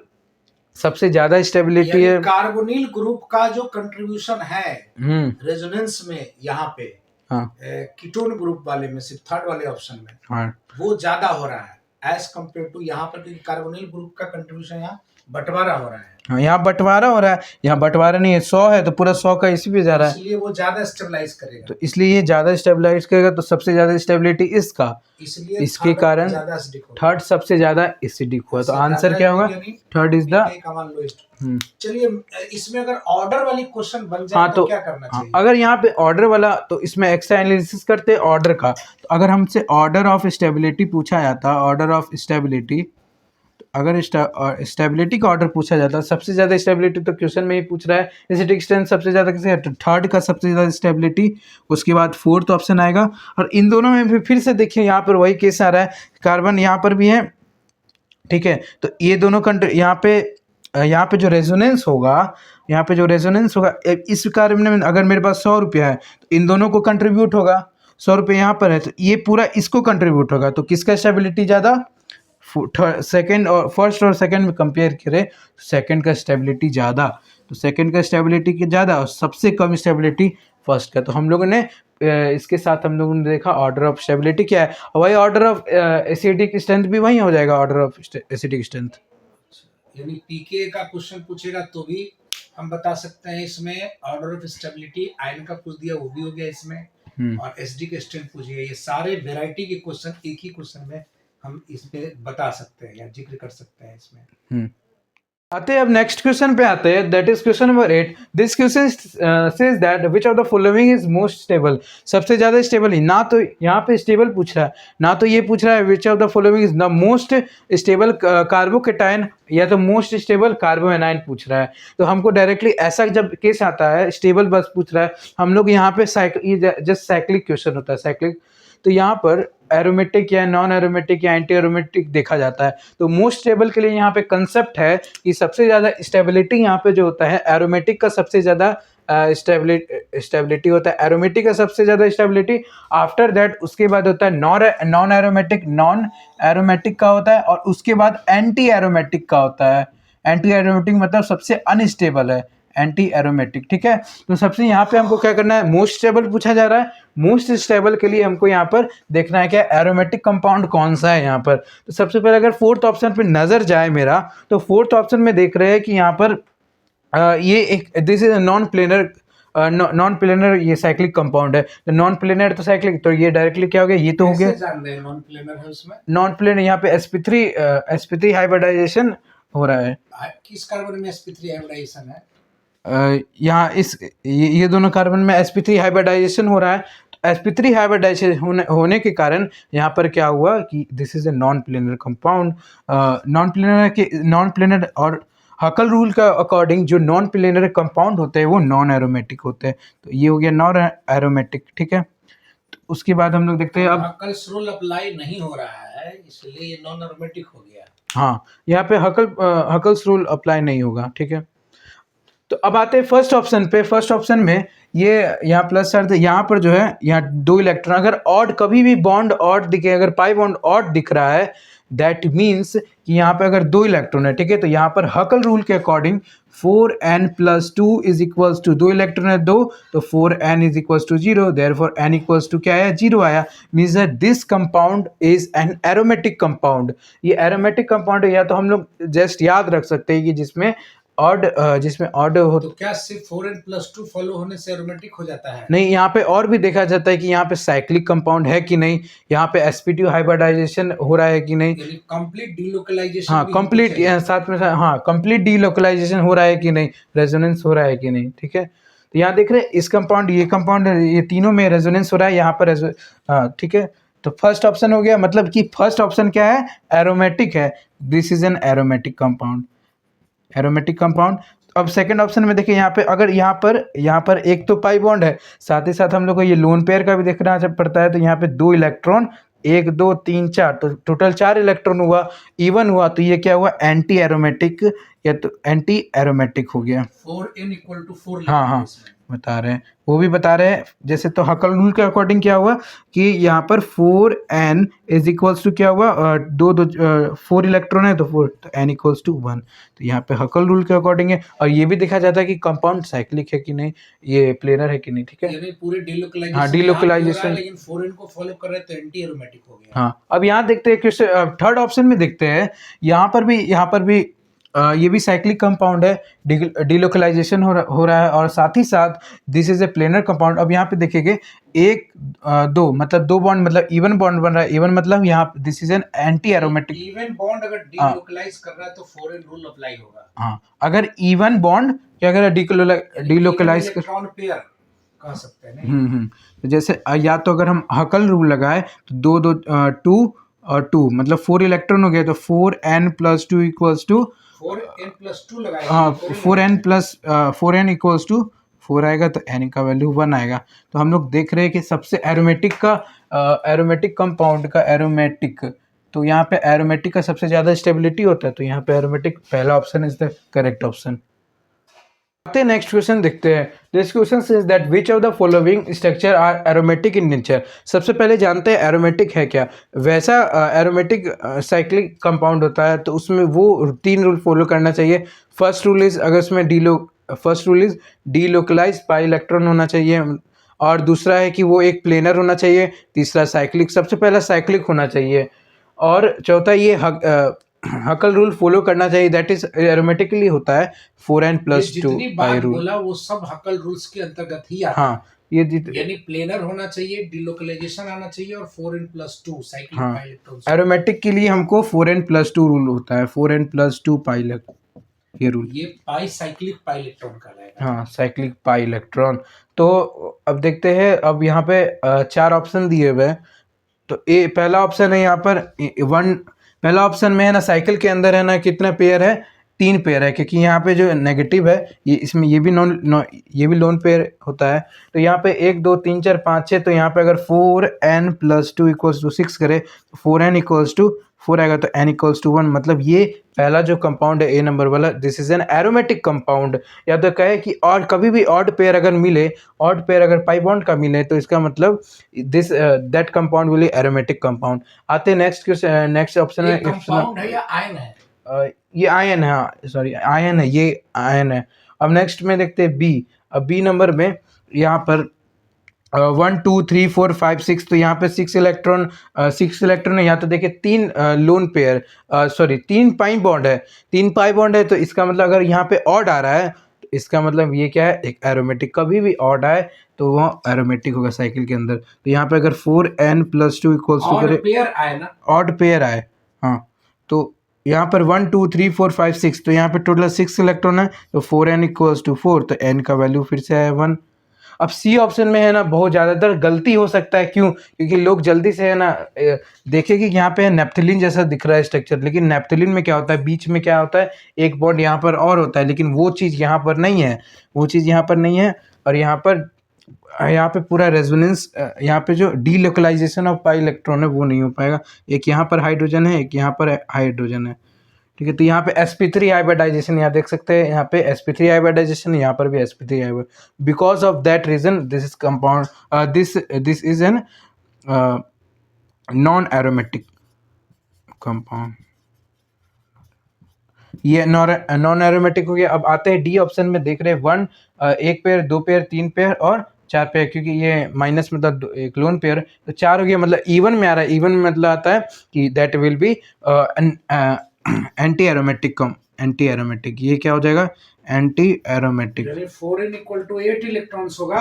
सबसे ज्यादा स्टेबिलिटी है, कार्बोनिल ग्रुप का जो कंट्रीब्यूशन है रेजोनेंस में यहाँ पे, हाँ, कीटोन ग्रुप वाले में, सिर्फ थर्ड वाले ऑप्शन में, हाँ, वो ज्यादा हो रहा है एज कम्पेयर टू यहाँ पर, क्योंकि कार्बोनिल ग्रुप का कंट्रीब्यूशन यहाँ बंटवारा हो रहा है, हाँ, यहाँ बंटवारा हो रहा है, यहाँ बंटवारा नहीं है, 100 है तो पूरा 100 का इसी पे जा रहा है, इसलिए वो ज्यादा स्टेबलाइज करेगा, तो इसलिए ये ज़्यादा स्टेबलाइज करेगा, तो सबसे ज़्यादा स्टेबिलिटी इसका, इसलिए इसके थर्ड कारण ज्यादा एसिडिक होगा। थर्ड सबसे ज़्यादा एसिडिक हुआ, तो इससे आंसर ज्यादा क्या होगा? यानी थर्ड इज द। pK का मान लोएस्ट। चलिए इसमें अगर ऑर्डर वाली क्वेश्चन बन जाए हाँ तो तो क्या करना हाँ, चाहिए? अगर यहाँ पे ऑर्डर वाला, तो इसमें एक्स्ट्रा एनालिसिस करते ऑर्डर का, तो अगर हमसे ऑर्डर ऑफ स्टेबिलिटी पूछा जाता, ऑर्डर ऑफ स्टेबिलिटी, अगर स्टेबिलिटी का ऑर्डर पूछा जाता, सबसे ज़्यादा स्टेबिलिटी तो क्वेश्चन में ही पूछ रहा है, एसिडिक स्ट्रेंथ सबसे ज़्यादा किसे है, तो थर्ड का सबसे ज़्यादा स्टेबिलिटी, उसके बाद फोर्थ ऑप्शन आएगा। और इन दोनों में भी फिर से देखिए यहाँ पर वही केस आ रहा है, कार्बन यहाँ पर भी है, ठीक है, तो ये दोनों कंट्री यहाँ पे जो रेजोनेंस होगा, यहाँ पे जो रेजोनेंस होगा, इस कार्बन में अगर मेरे पास 100 रुपया है तो इन दोनों को कंट्रीब्यूट होगा, 100 रुपये यहाँ पर है तो ये पूरा इसको कंट्रीब्यूट होगा, तो किसका स्टेबिलिटी ज़्यादा? सेकंड और फर्स्ट और सेकंड में कंपेयर करें, सेकंड का स्टेबिलिटी ज़्यादा, तो सेकंड का स्टेबिलिटी की ज़्यादा और सबसे कम स्टेबिलिटी फर्स्ट का। तो हम लोगों ने इसके साथ हम लोगों ने देखा ऑर्डर ऑफ स्टेबिलिटी क्या है, और वही ऑर्डर ऑफ एसिडिक स्ट्रेंथ भी वही हो जाएगा, ऑर्डर ऑफ एसिडिक स्ट्रेंथ। यानी पीके का क्वेश्चन पूछेगा तो भी हम बता सकते हैं इसमें ऑर्डर ऑफ स्टेबिलिटी, आयन का पूछ दिया वो भी हो गया इसमें, और एसिडिक स्ट्रेंथ पूछ गया, ये सारे वेराइटी के क्वेश्चन एक ही क्वेश्चन में हम इसमें बता सकते हैं या जिक्र कर सकते हैं इसमें। आते हैं अब नेक्स्ट क्वेश्चन पे आते हैं, that is question number 8। This question says that which of the following is most stable, सबसे ज्यादा स्टेबल, ना तो यहाँ पे स्टेबल पूछ रहा है, ना तो ये पूछ रहा है which of the following is the most stable carbocation, या तो मोस्ट स्टेबल कार्बोएनाइन पूछ रहा है। तो हमको डायरेक्टली ऐसा जब केस आता है, स्टेबल बस पूछ रहा है, हम लोग यहाँ पे जस्ट साइक्लिक क्वेश्चन होता है, साइक्लिक, तो यहाँ पर एरोमेटिक या नॉन एरोमेटिक या एंटी एरोमेटिक देखा जाता है। तो मोस्ट स्टेबल के लिए यहाँ पे कंसेप्ट है कि सबसे ज़्यादा स्टेबिलिटी यहाँ पे जो होता है, एरोमेटिक का सबसे ज़्यादा स्टेबिलिटी होता है, एरोमेटिक का सबसे ज़्यादा स्टेबिलिटी, आफ्टर दैट उसके बाद होता है नॉन एरोमेटिक का होता है, और उसके बाद एंटी एरोमेटिक का होता है। एंटी एरोमेटिक मतलब सबसे अनस्टेबल है, एंटी एरोमेटिक, ठीक है। तो सबसे यहाँ पे हमको क्या करना है, मोस्ट स्टेबल पूछा जा रहा है, मोस्ट स्टेबल के लिए हमको यहाँ पर देखना है क्या एरोमेटिक कंपाउंड कौन सा है यहाँ पर। तो सबसे पहले अगर फोर्थ ऑप्शन पे नजर जाए मेरा, तो फोर्थ ऑप्शन में देख रहे हैं कि यहाँ पर ये एक दिस इज नॉन प्लेनर ये साइक्लिक कंपाउंड है, तो नॉन प्लेनर तो साइक्लिक, तो ये डायरेक्टली क्या हो गया, ये तो हो गया नॉन प्लेनर है उसमें, नॉन प्लेनर, यहाँ पे sp3 हाइब्रिडाइजेशन हो रहा है। किस कार्बन में sp3 हाइब्रिडाइजेशन है? यहाँ ये दोनों कार्बन में sp3 हाइब्रिडाइजेशन हो रहा है। तो sp3 हाइब्रिडाइजेशन होने के कारण यहाँ पर क्या हुआ कि this is a non planar compound. Non planar और हकल रूल का अकॉर्डिंग जो नॉन प्लेनर कंपाउंड होते हैं वो नॉन एरोमेटिक होते हैं, तो ये हो गया नॉन एरोमेटिक, ठीक है। तो उसके बाद हम लोग देखते हैं अब हकल्स रूल अप्लाई नहीं हो रहा है, इसलिए ये नॉन एरोमेटिक हो गया। हाँ, यहाँ पे हकल्स रूल अप्लाई नहीं होगा, ठीक है। तो अब आते हैं फर्स्ट ऑप्शन पे। फर्स्ट ऑप्शन में ये यहाँ प्लस चार्ज, यहाँ पर जो है यहाँ 2 इलेक्ट्रॉन, अगर ऑड कभी भी बॉन्ड ऑड दिखे, अगर पाई बॉन्ड ऑड दिख रहा है, दैट मीन्स कि यहाँ पे अगर 2 इलेक्ट्रॉन है, ठीक है, तो यहाँ पर हकल रूल के according 4n+2 is equals to 2 electron है 2, तो 4n is equals to 0, therefore n equals to क्या आया, 0 आया, means that this compound is an aromatic compound. ये एरोमेटिक कंपाउंड है, या तो हम लोग जस्ट याद रख सकते हैं कि जिसमें ऑड हो, तो क्या सिर्फ 4n+2 फॉलो होने से एरोमेटिक हो जाता है? नहीं, यहाँ पे और भी देखा जाता है कि यहाँ पे साइक्लिक कंपाउंड है कि नहीं, यहाँ पे sp2 हाइब्रिडाइजेशन हो रहा है कि नहीं, कंप्लीट डीलोकलाइजेशन, हाँ कंप्लीट, साथ में हाँ कंप्लीट डीलोकलाइजेशन हो रहा है कि नहीं, रेजोनेंस हो रहा है कि नहीं, ठीक है। तो यहाँ देख रहे हैं इस कंपाउंड, ये तीनों में रेजोनेंस हो रहा है, यहाँ पर हाँ, ठीक है। तो फर्स्ट ऑप्शन हो गया, मतलब कि फर्स्ट ऑप्शन क्या है, एरोमेटिक है, this is an aromatic compound, aromatic compound. अब सेकंड ऑप्शन में देखिए, यहाँ पे अगर यहाँ पर एक तो पाई बॉन्ड है, साथ ही साथ हम लोग को ये लोन पेयर का भी देखना पड़ता है, तो यहाँ पे 2 इलेक्ट्रॉन, 1 2 3 4, तो टोटल 4 इलेक्ट्रॉन हुआ, इवन हुआ, तो ये क्या हुआ, एंटी एरोमेटिक, या तो एंटी एरोमेटिक हो गया। 4n = 4, हाँ बता रहे हैं, वो भी बता रहे हैं। जैसे तो हकल रूल के अकॉर्डिंग क्या हुआ कि यहाँ पर 4n इज इक्वल्स टू क्या हुआ, 4 इलेक्ट्रॉन है तो 4, तो n इक्वल्स टू 1, तो यहाँ पे हकल रूल के अकॉर्डिंग है। और ये भी देखा जाता है कि कंपाउंड साइक्लिक है कि नहीं, ये प्लेनर है कि नहीं, ठीक है। यानी पूरे डीलोकलाइजेशन, हाँ डीलोकलाइजेशन, लेकिन 4n को फॉलो कर रहे हैं तो एंटी एरोमेटिक हो गया। हाँ, अब यहाँ देखते हैं थर्ड ऑप्शन में देखते हैं, यहाँ पर भी ये भी साइक्लिक कंपाउंड है, डिलोकलाइजेशन हो रहा है, और साथ ही साथ this is a planar compound. अब यहाँ पे देखिए एक दो मतलब दो बॉन्ड मतलब इवन बॉन्ड बन रहा है। इवन मतलब यहाँ this is an anti aromatic. Even bond अगर डिलोकलाइज कर रहा है तो फॉरेन रूल अप्लाई होगा। हाँ, अगर इवन बॉन्ड क्या करें डिलोकलाइज कर, इलेक्ट्रॉन पेयर कह सकते हैं नहीं? तो जैसे या तो अगर हम हकल रूल लगाए तो दो दो 2 और 2 मतलब 4 इलेक्ट्रॉन हो गया, तो 4n+2 इक्वल्स टू 4n+2 लगाएंगे। हाँ 4n इक्वल्स टू 4 आएगा, तो n का वैल्यू 1 आएगा। तो हम लोग देख रहे हैं कि सबसे एरोमेटिक कंपाउंड का एरोमेटिक, तो यहाँ पे एरोमेटिक का सबसे ज़्यादा स्टेबिलिटी होता है, तो यहाँ पे एरोमेटिक पहला option is the correct option. Next question देखते हैं। This question says that which of the following structure are aromatic in nature. सबसे पहले जानते हैं एरोमेटिक है क्या। वैसा एरोमेटिक साइक्लिक कंपाउंड होता है तो उसमें वो 3 रूल फॉलो करना चाहिए। फर्स्ट रूल इज अगर उसमें डीलोकलाइज पाई इलेक्ट्रॉन होना चाहिए, और दूसरा है कि वो एक प्लेनर होना चाहिए, तीसरा साइक्लिक, सबसे पहला साइक्लिक होना चाहिए, और चौथा ये हकल रूल फॉलो करना चाहिए, दैट इज एरोमेटिकली होता है 4n+2 पाई रूल। बोला वो सब हकल रूल्स के अंतर्गत ही आता है। हाँ ये यानी प्लेनर होना चाहिए, डिलोकलाइजेशन आना चाहिए, और 4n+2 साइक्लिक हाँ, पाई इलेक्ट्रॉन। एरोमेटिक के लिए हमको 4n+2 रूल होता है, 4n+2 पाई ये रूल, ये पाई साइक्लिक पाई इलेक्ट्रॉन का रहेगा। हाँ साइक्लिक पाई इलेक्ट्रॉन। तो अब देखते हैं, अब यहाँ पे 4 ऑप्शन दिए हुए हैं। तो ए पहला ऑप्शन है यहाँ पर पहला ऑप्शन में है ना, साइकिल के अंदर है ना कितना पेयर है, 3 पेयर है, क्योंकि यहाँ पे जो नेगेटिव है ये इसमें ये भी लोन पेयर होता है। तो यहाँ पे 1 2 3 4 5 6, तो यहाँ पे अगर 4n+2 इक्वल्स टू 6 करे तो 4n इक्वल्स टू 4 आएगा, तो n इक्वल्स टू 1, मतलब ये पहला जो कंपाउंड है ए नंबर वाला, this is an aromatic compound. या तो कहे कि और कभी भी ऑड पेयर अगर मिले, ऑड पेयर अगर पाई बॉन्ड का मिले, तो इसका मतलब this that compound will aromatic compound. आते नेक्स्ट ऑप्शन है, कंपाउंड है या आयन है? ये आयन है, हाँ सॉरी आयन है, ये आयन है। अब नेक्स्ट में देखते हैं बी। अब बी नंबर में यहाँ पर 1 2 3 4 5 6, तो यहाँ पे 6 इलेक्ट्रॉन है। यहाँ तो देखिए 3 लोन पेयर 3 पाई बॉन्ड है, 3 पाई बॉन्ड है, तो इसका मतलब अगर यहाँ पे ऑड आ रहा है तो इसका मतलब ये क्या है, एक एरोमेटिक। कभी भी ऑड आए तो वो एरोमेटिक होगा साइकिल के अंदर। तो यहाँ पे अगर 4n+2 इक्वल्स टू करे, पेयर आए ना, ऑड पेयर आए, हाँ, तो यहाँ पर 1 2 3 4 5 6, तो यहाँ पे टोटल 6 इलेक्ट्रॉन है, तो 4n इक्वल्स टू 4, तो n का वैल्यू फिर से आया 1। अब सी ऑप्शन में है ना बहुत ज़्यादातर गलती हो सकता है, क्यों, क्योंकि लोग जल्दी से है ना देखें कि यहाँ पे नेप्थलीन जैसा दिख रहा है स्ट्रक्चर, लेकिन नेप्थलीन में क्या होता है, बीच में क्या होता है, एक बॉन्ड यहाँ पर और होता है, लेकिन वो चीज़ यहाँ पर नहीं है, और यहाँ पे पूरा रेजोनेंस, यहाँ पे जो डीलोकलाइजेशन ऑफ पाई इलेक्ट्रॉन है वो नहीं हो पाएगा। एक यहाँ पर हाइड्रोजन है, एक यहाँ पर हाइड्रोजन है, ठीक है। तो यहाँ पे sp3 हाइब्रिडाइजेशन यहाँ देख सकते हैं, यहाँ पे sp3 हाइब्रिडाइजेशन, यहाँ पर भी sp3 hybrid. Because of that reason this is compound, this is an non aromatic compound, ये नॉन एरोमेटिक हो गया। अब आते हैं डी ऑप्शन में, देख रहे हैं 1 1 पेयर 2 पेयर 3 पेयर और 4 पेयर, क्योंकि ये माइनस मतलब एक लोन पेयर, तो 4 हो गया, मतलब इवन में आ रहा है। इवन में मतलब आता है कि that will be anti aromatic, ये क्या हो जाएगा, anti aromatic. 4n equal to 8 electrons होगा।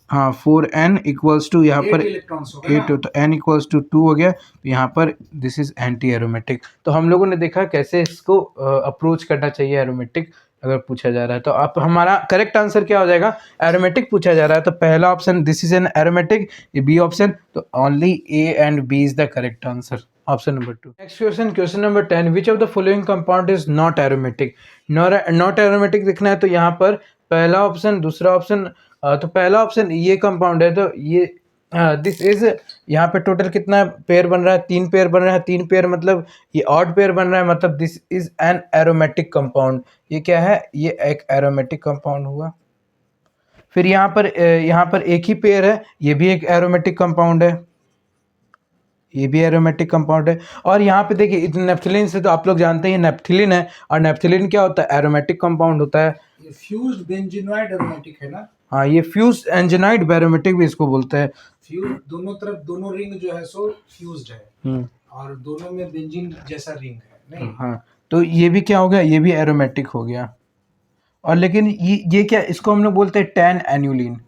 हाँ 4n इक्वल्स टू यहाँ पर 8, तो n इक्वल्स टू 2 हो गया, तो यहाँ पर दिस इज एंटी एरोमेटिक। तो हम लोगों ने देखा कैसे इसको अप्रोच करना चाहिए एरोमेटिक अगर पूछा जा रहा है। तो आप हमारा करेक्ट आंसर क्या हो जाएगा, एरोमेटिक पूछा जा रहा है तो पहला option this is an aromatic, ये बी ऑप्शन, तो only A and B is the correct answer, option number 2। Next question number 10, which of the following compound is not aromatic. Not aromatic दिखना है, तो यहाँ पर पहला ऑप्शन, दूसरा option, तो पहला ऑप्शन ये कंपाउंड है, तो ये दिस इज, यहाँ पे टोटल कितना पेयर बन रहा है, 3 पेयर बन रहा है, 3 पेयर मतलब ये ऑड पेयर बन रहा है, मतलब this is an aromatic compound. ये क्या है, ये एक एरोमेटिक कंपाउंड हुआ। फिर यहाँ पर एक ही पेयर है, ये भी एक एरोमेटिक कंपाउंड है, ये भी एरोमेटिक कंपाउंड है। और यहाँ पे देखिए नेप्थलीन से तो आप लोग जानते हैं नेप्थलीन है, और नेप्थलीन क्या होता है, एरोमेटिक कंपाउंड होता है। ये फ्यूज्ड बेंजीनोइड एरोमेटिक है ना, हाँ ये फ्यूज्ड एंजीनाइड एरोमेटिक भी इसको बोलते हैं। फ्यूज दोनों तरफ, दोनों रिंग जो है सो फ्यूज्ड है, और दोनों में बेंजीन जैसा रिंग है नहीं। हाँ तो ये भी क्या हो गया, ये भी एरोमेटिक हो गया। और लेकिन ये क्या, इसको हम लोग बोलते हैं टेन एन्युलिन।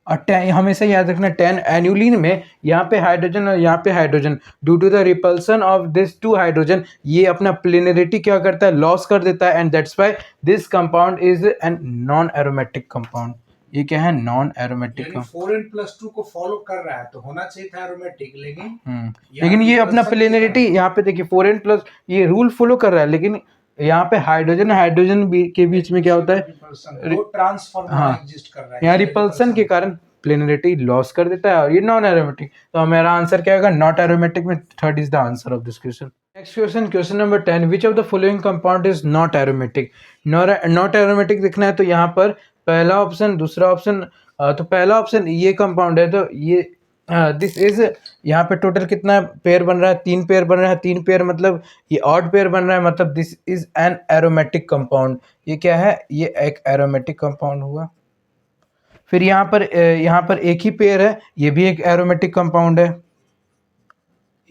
और हमेशा याद रखना, टेन एन्युलिन में यहाँ पे हाइड्रोजन और यहाँ पे hydrogen, due to the repulsion of this two hydrogen, ये अपना प्लेनरिटी क्या करता है, लॉस कर देता है, and that's why this compound is an non aromatic compound. ये क्या है, नॉन एरोमेटिक। 4n+2 को फॉलो कर रहा है तो होना चाहिए था एरोमेटिक, लेकिन ये अपना प्लेनरिटी यहाँ पे देखिए 4n+, ये रूल फॉलो कर रहा है, लेकिन यहाँ पे हाइड्रोजन हाइड्रोजन के बीच में क्या होता है, ट्रांसफॉर्मर एग्जिस्ट कर रहा है, यहाँ रिपल्सन के कारण प्लेनरिटी लॉस कर देता है, और ये नॉन एरोमेटिक। तो हमारा आंसर क्या होगा, नॉट एरोमेटिक में third is the answer of this question. Next question, question number 10, which of the following compound is not aromatic. Not aromatic दिखना है तो यहाँ पर पहला ऑप्शन, दूसरा ऑप्शन, तो पहला ऑप्शन ये कंपाउंड है, तो ये दिस इज, यहाँ पे टोटल कितना पेयर बन रहा है, 3 पेयर बन रहा है, 3 पेयर मतलब ये ऑड पेयर बन रहा है, मतलब this is an aromatic compound. ये क्या है, ये एक एरोमेटिक कंपाउंड हुआ। फिर यहाँ पर एक ही पेयर है, ये भी एक एरोमेटिक कंपाउंड है,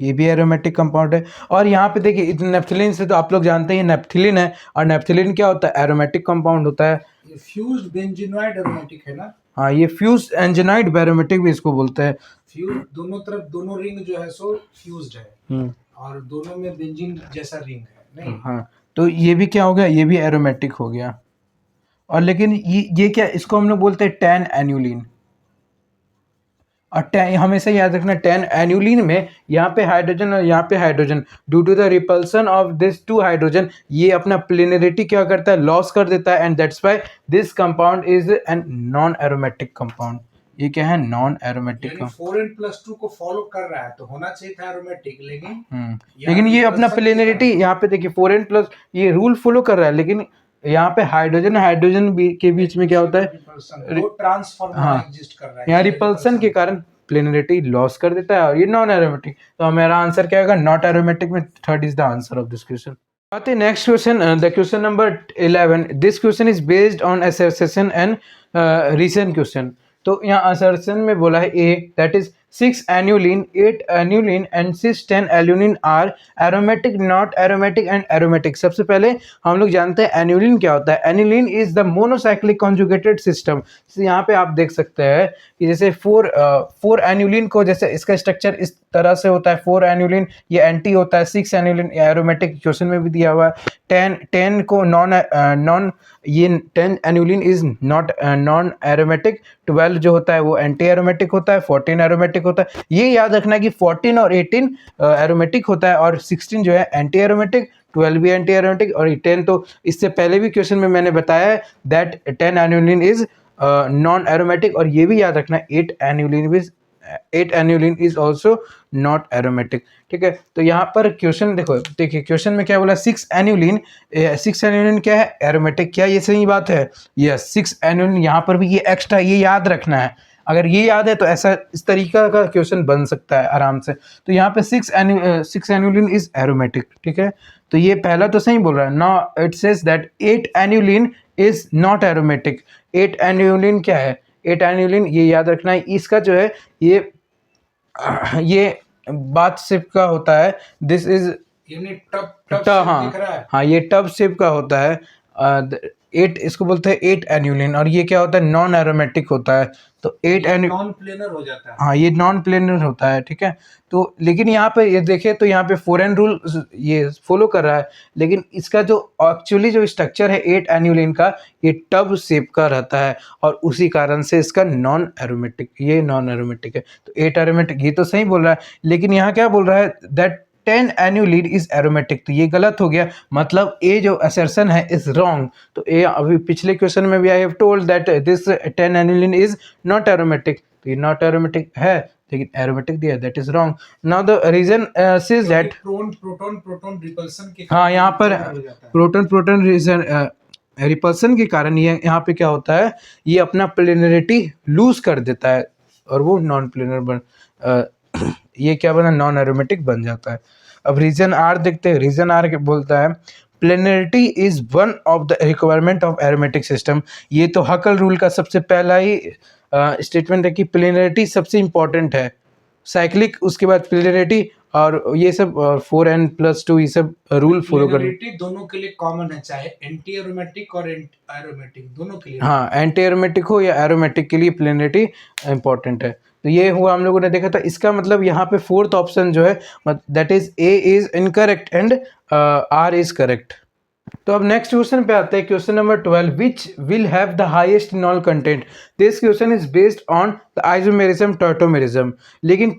ये भी एरोमेटिक कंपाउंड है। और यहाँ पे देखिए नेप्थलीन से तो आप लोग जानते हैं नेप्थलीन है, और नेप्थलीन क्या होता है, एरोमेटिक कंपाउंड होता है। ये फ्यूज्ड बेंजीनोइड एरोमेटिक है ना। हाँ, ये फ्यूज एंजीनाइड एरोमेटिक भी इसको बोलते हैं। फ्यूज दोनों तरफ, दोनों रिंग जो है सो फ्यूज्ड है, और दोनों में बेंजीन जैसा रिंग है, नहीं। हाँ, तो ये भी क्या हो गया, ये भी एरोमेटिक हो गया। और लेकिन ये क्या, इसको हम लोग बोलते हैं टेन एन्युलिन। और हमेशा याद रखना, टेन एन्युलिन में यहाँ पे हाइड्रोजन और यहाँ पे hydrogen, due to the repulsion of this two hydrogen, ये अपना प्लेनरिटी क्या करता है, लॉस कर देता है, and that's why this compound is an non aromatic compound. ये क्या है, नॉन एरोमेटिक। 4n+2 को फॉलो कर रहा है तो होना चाहिए था एरोमेटिक, लेकिन ये अपना प्लेनरिटी यहाँ पे देखिए 4n+, ये रूल फॉलो कर रहा है, लेकिन यहाँ पे हाइड्रोजन हाइड्रोजन के बीच में क्या होता है, ट्रांसफॉर्मर एग्जिस्ट कर रहा है, यहाँ रिपल्सन के कारण प्लेनरिटी लॉस कर देता है, और ये नॉन एरोमेटिक। तो हमारा आंसर क्या होगा, नॉट एरोमेटिक में third is the answer of this question. आते हैं next question, the question number 11। This question is based on assertion and reason question. तो यहाँ असर्शन में बोला है A, that is 6 annulene, 8 annulene and 6 10 annulene are aromatic, not aromatic and aromatic. सबसे पहले हम लोग जानते हैं एन्युलिन क्या होता है। Annulene is the monocyclic conjugated system. यहाँ पे आप देख सकते हैं कि जैसे 4 एन्युलिन को, जैसे इसका स्ट्रक्चर इस तरह से होता है, 4 एन्युलिन ये एंटी होता है, 6 एन्युलिन एरोमेटिक, क्वेश्चन में भी दिया हुआ है। 10 को ये 10 एन्युलिन इज नॉन एरोमेटिक, 12 जो होता है वो एंटी एरोमेटिक होता है, 14 एरोमेटिक होता है। ये याद रखना कि 14 और 18 एरोमेटिक होता है, और 16 जो है एंटी एरोमेटिक, 12 भी एंटी एरोमेटिक, और 10 तो इससे पहले भी क्वेश्चन में मैंने बताया है that 10 annulene is non aromatic. और ये भी याद रखना 8 annulene is also not aromatic. ठीक है, तो यहाँ पर क्वेश्चन देखिए क्वेश्चन में क्या बोला, 6 एन्युलिन क्या है, एरोमेटिक। क्या ये सही बात है, यस 6 एन्युलिन। यहाँ पर भी ये एक्स्ट्रा ये याद रखना है, अगर ये याद है तो ऐसा इस तरीका का क्वेश्चन बन सकता है आराम से। तो यहाँ पे 6 एन्युलिन इज एरोमेटिक। ठीक है, तो ये पहला तो सही बोल रहा है। Now it says that 8 annulene is not aromatic. 8 annulene क्या है, 8 एन्युलिन ये याद रखना है, इसका जो है ये बात शेप का होता है, दिस इज टब हाँ ये टब शेप का होता है। 8 इसको बोलते हैं 8 एन्युलिन, और ये क्या होता है, नॉन एरोमेटिक होता है। तो 8 नॉन प्लेनर हो जाता है। हाँ, ये नॉन प्लेनर होता है। ठीक है, तो लेकिन यहाँ पे ये देखें तो यहाँ पे 4n रूल ये फॉलो कर रहा है, लेकिन इसका जो एक्चुअली जो स्ट्रक्चर है 8 एन्युलिन का, ये टब शेप का रहता है, और उसी कारण से इसका नॉन एरोमेटिक, ये नॉन एरोमेटिक है। तो 8 एरोमेटिक ये तो सही बोल रहा है, लेकिन यहाँ क्या बोल रहा है दैट 10 एन्युलिन इज एरोमेटिक। तो ये गलत हो गया, मतलब ए जो असर्शन है इज रॉन्ग। तो ए अभी पिछले क्वेश्चन में भी I have told that this 10 annulene is not aromatic. तो ये नॉट एरोमेटिक है, लेकिन एरोमेटिक दिया, that is wrong. Now the reason says that proton repulsion के, हाँ यहाँ पर प्रोटॉन रिपल्सन के कारण ये यहाँ पे क्या होता है, ये अपना प्लेनरिटी लूज कर देता है, और वो नॉन प्लेनर ये क्या बना, नॉन एरोमेटिक बन जाता है। अब रीजन आर देखते हैं। रीजन आर बोलता है planarity is one of the requirement of aromatic system. ये तो हकल रूल का सबसे पहला ही स्टेटमेंट है कि प्लेनरिटी सबसे इंपॉर्टेंट है। साइक्लिक, उसके बाद प्लेनरिटी, और ये सब 4n+2 ये सब रूल फॉलो कर। प्लेनरिटी दोनों के लिए कॉमन है, चाहे एंटी एरोमेटिक और एरोमेटिक दोनों के लिए। हाँ, एंटी एरोमेटिक हो या एरोमेटिक के लिए प्लेनरिटी इंपॉर्टेंट है। तो ये हुआ हम लोगों ने देखा था। इसका मतलब यहाँ पे फोर्थ ऑप्शन जो है that is A is incorrect and R is correct. तो अब नेक्स्ट क्वेश्चन पे आते हैं, question number 12, which will have the highest enol content. This question is based on the isomerism tautomerism. लेकिन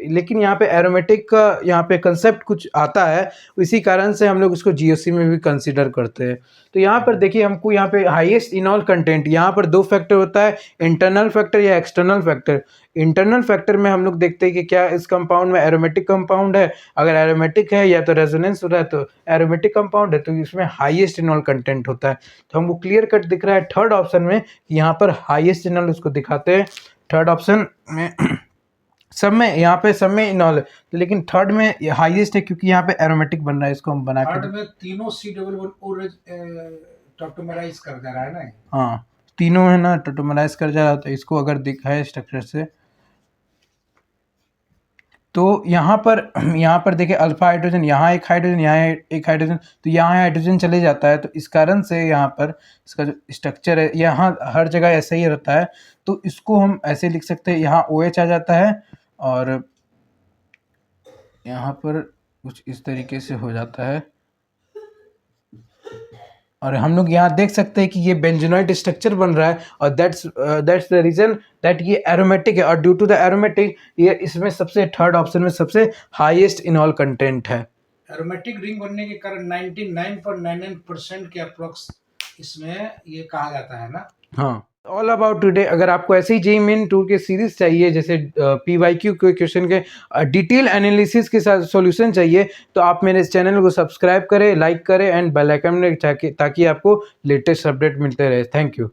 लेकिन यहाँ पे एरोमेटिक का यहाँ पे कंसेप्ट कुछ आता है, इसी कारण से हम लोग इसको जीओसी में भी कंसीडर करते हैं। तो यहाँ पर देखिए हमको यहाँ पे हाईएस्ट इनॉल कंटेंट, यहाँ पर दो फैक्टर होता है, इंटरनल फैक्टर या एक्सटर्नल फैक्टर। इंटरनल फैक्टर में हम लोग देखते हैं कि क्या इस कंपाउंड में एरोमेटिक कंपाउंड है, अगर एरोमेटिक है या तो रेजोनेंस हो रहा है तो एरोमेटिक कंपाउंड है, तो इसमें हाईएस्ट इनॉल कंटेंट होता है। तो हमको क्लियर कट दिख रहा है थर्ड ऑप्शन में, यहाँ पर हाईएस्ट इनॉल उसको दिखाते हैं। थर्ड ऑप्शन में सब में यहाँ पे सब में इनॉल है, तो लेकिन थर्ड में हाईएस्ट है क्योंकि यहाँ पे एरोमेटिक बन रहा है। इसको हम बना के थर्ड में तीनों C++ टॉटोमराइज कर दे रहा है ना। हाँ, तीनों है ना टोटोमराइज कर जा रहा है। तो इसको अगर दिखाए स्ट्रक्चर से तो यहाँ पर देखिए अल्फा हाइड्रोजन, यहाँ एक हाइड्रोजन, यहाँ एक हाइड्रोजन, तो यहाँ हाइड्रोजन चले जाता है। तो इस कारण से यहाँ पर इसका जो स्ट्रक्चर है यहाँ हर जगह ऐसा ही रहता है। तो इसको हम ऐसे लिख सकते हैं, यहाँ OH आ जाता है और यहाँ पर कुछ इस तरीके से हो जाता है। और हम लोग यहाँ देख सकते हैं कि ये बेंजोनाइट स्ट्रक्चर बन रहा है और दैट्स द रीजन दैट ये एरोमेटिक है। और ड्यू टू द एरोमेटिक ये इसमें सबसे थर्ड ऑप्शन में सबसे हाईएस्ट इनॉल कंटेंट है। एरोमेटिक रिंग बनने के कारण 99.99% के अप्रोक्स इसमें ये कहा जाता है ना। हाँ, ऑल अबाउट टुडे। अगर आपको ऐसे ही JEE मेन टूर के सीरीज चाहिए, जैसे PYQ के क्वेश्चन के डिटेल एनालिसिस के साथ सॉल्यूशन चाहिए, तो आप मेरे इस चैनल को सब्सक्राइब करें, लाइक करें एंड बेल आइकन में ताकि आपको लेटेस्ट अपडेट मिलते रहे। Thank you.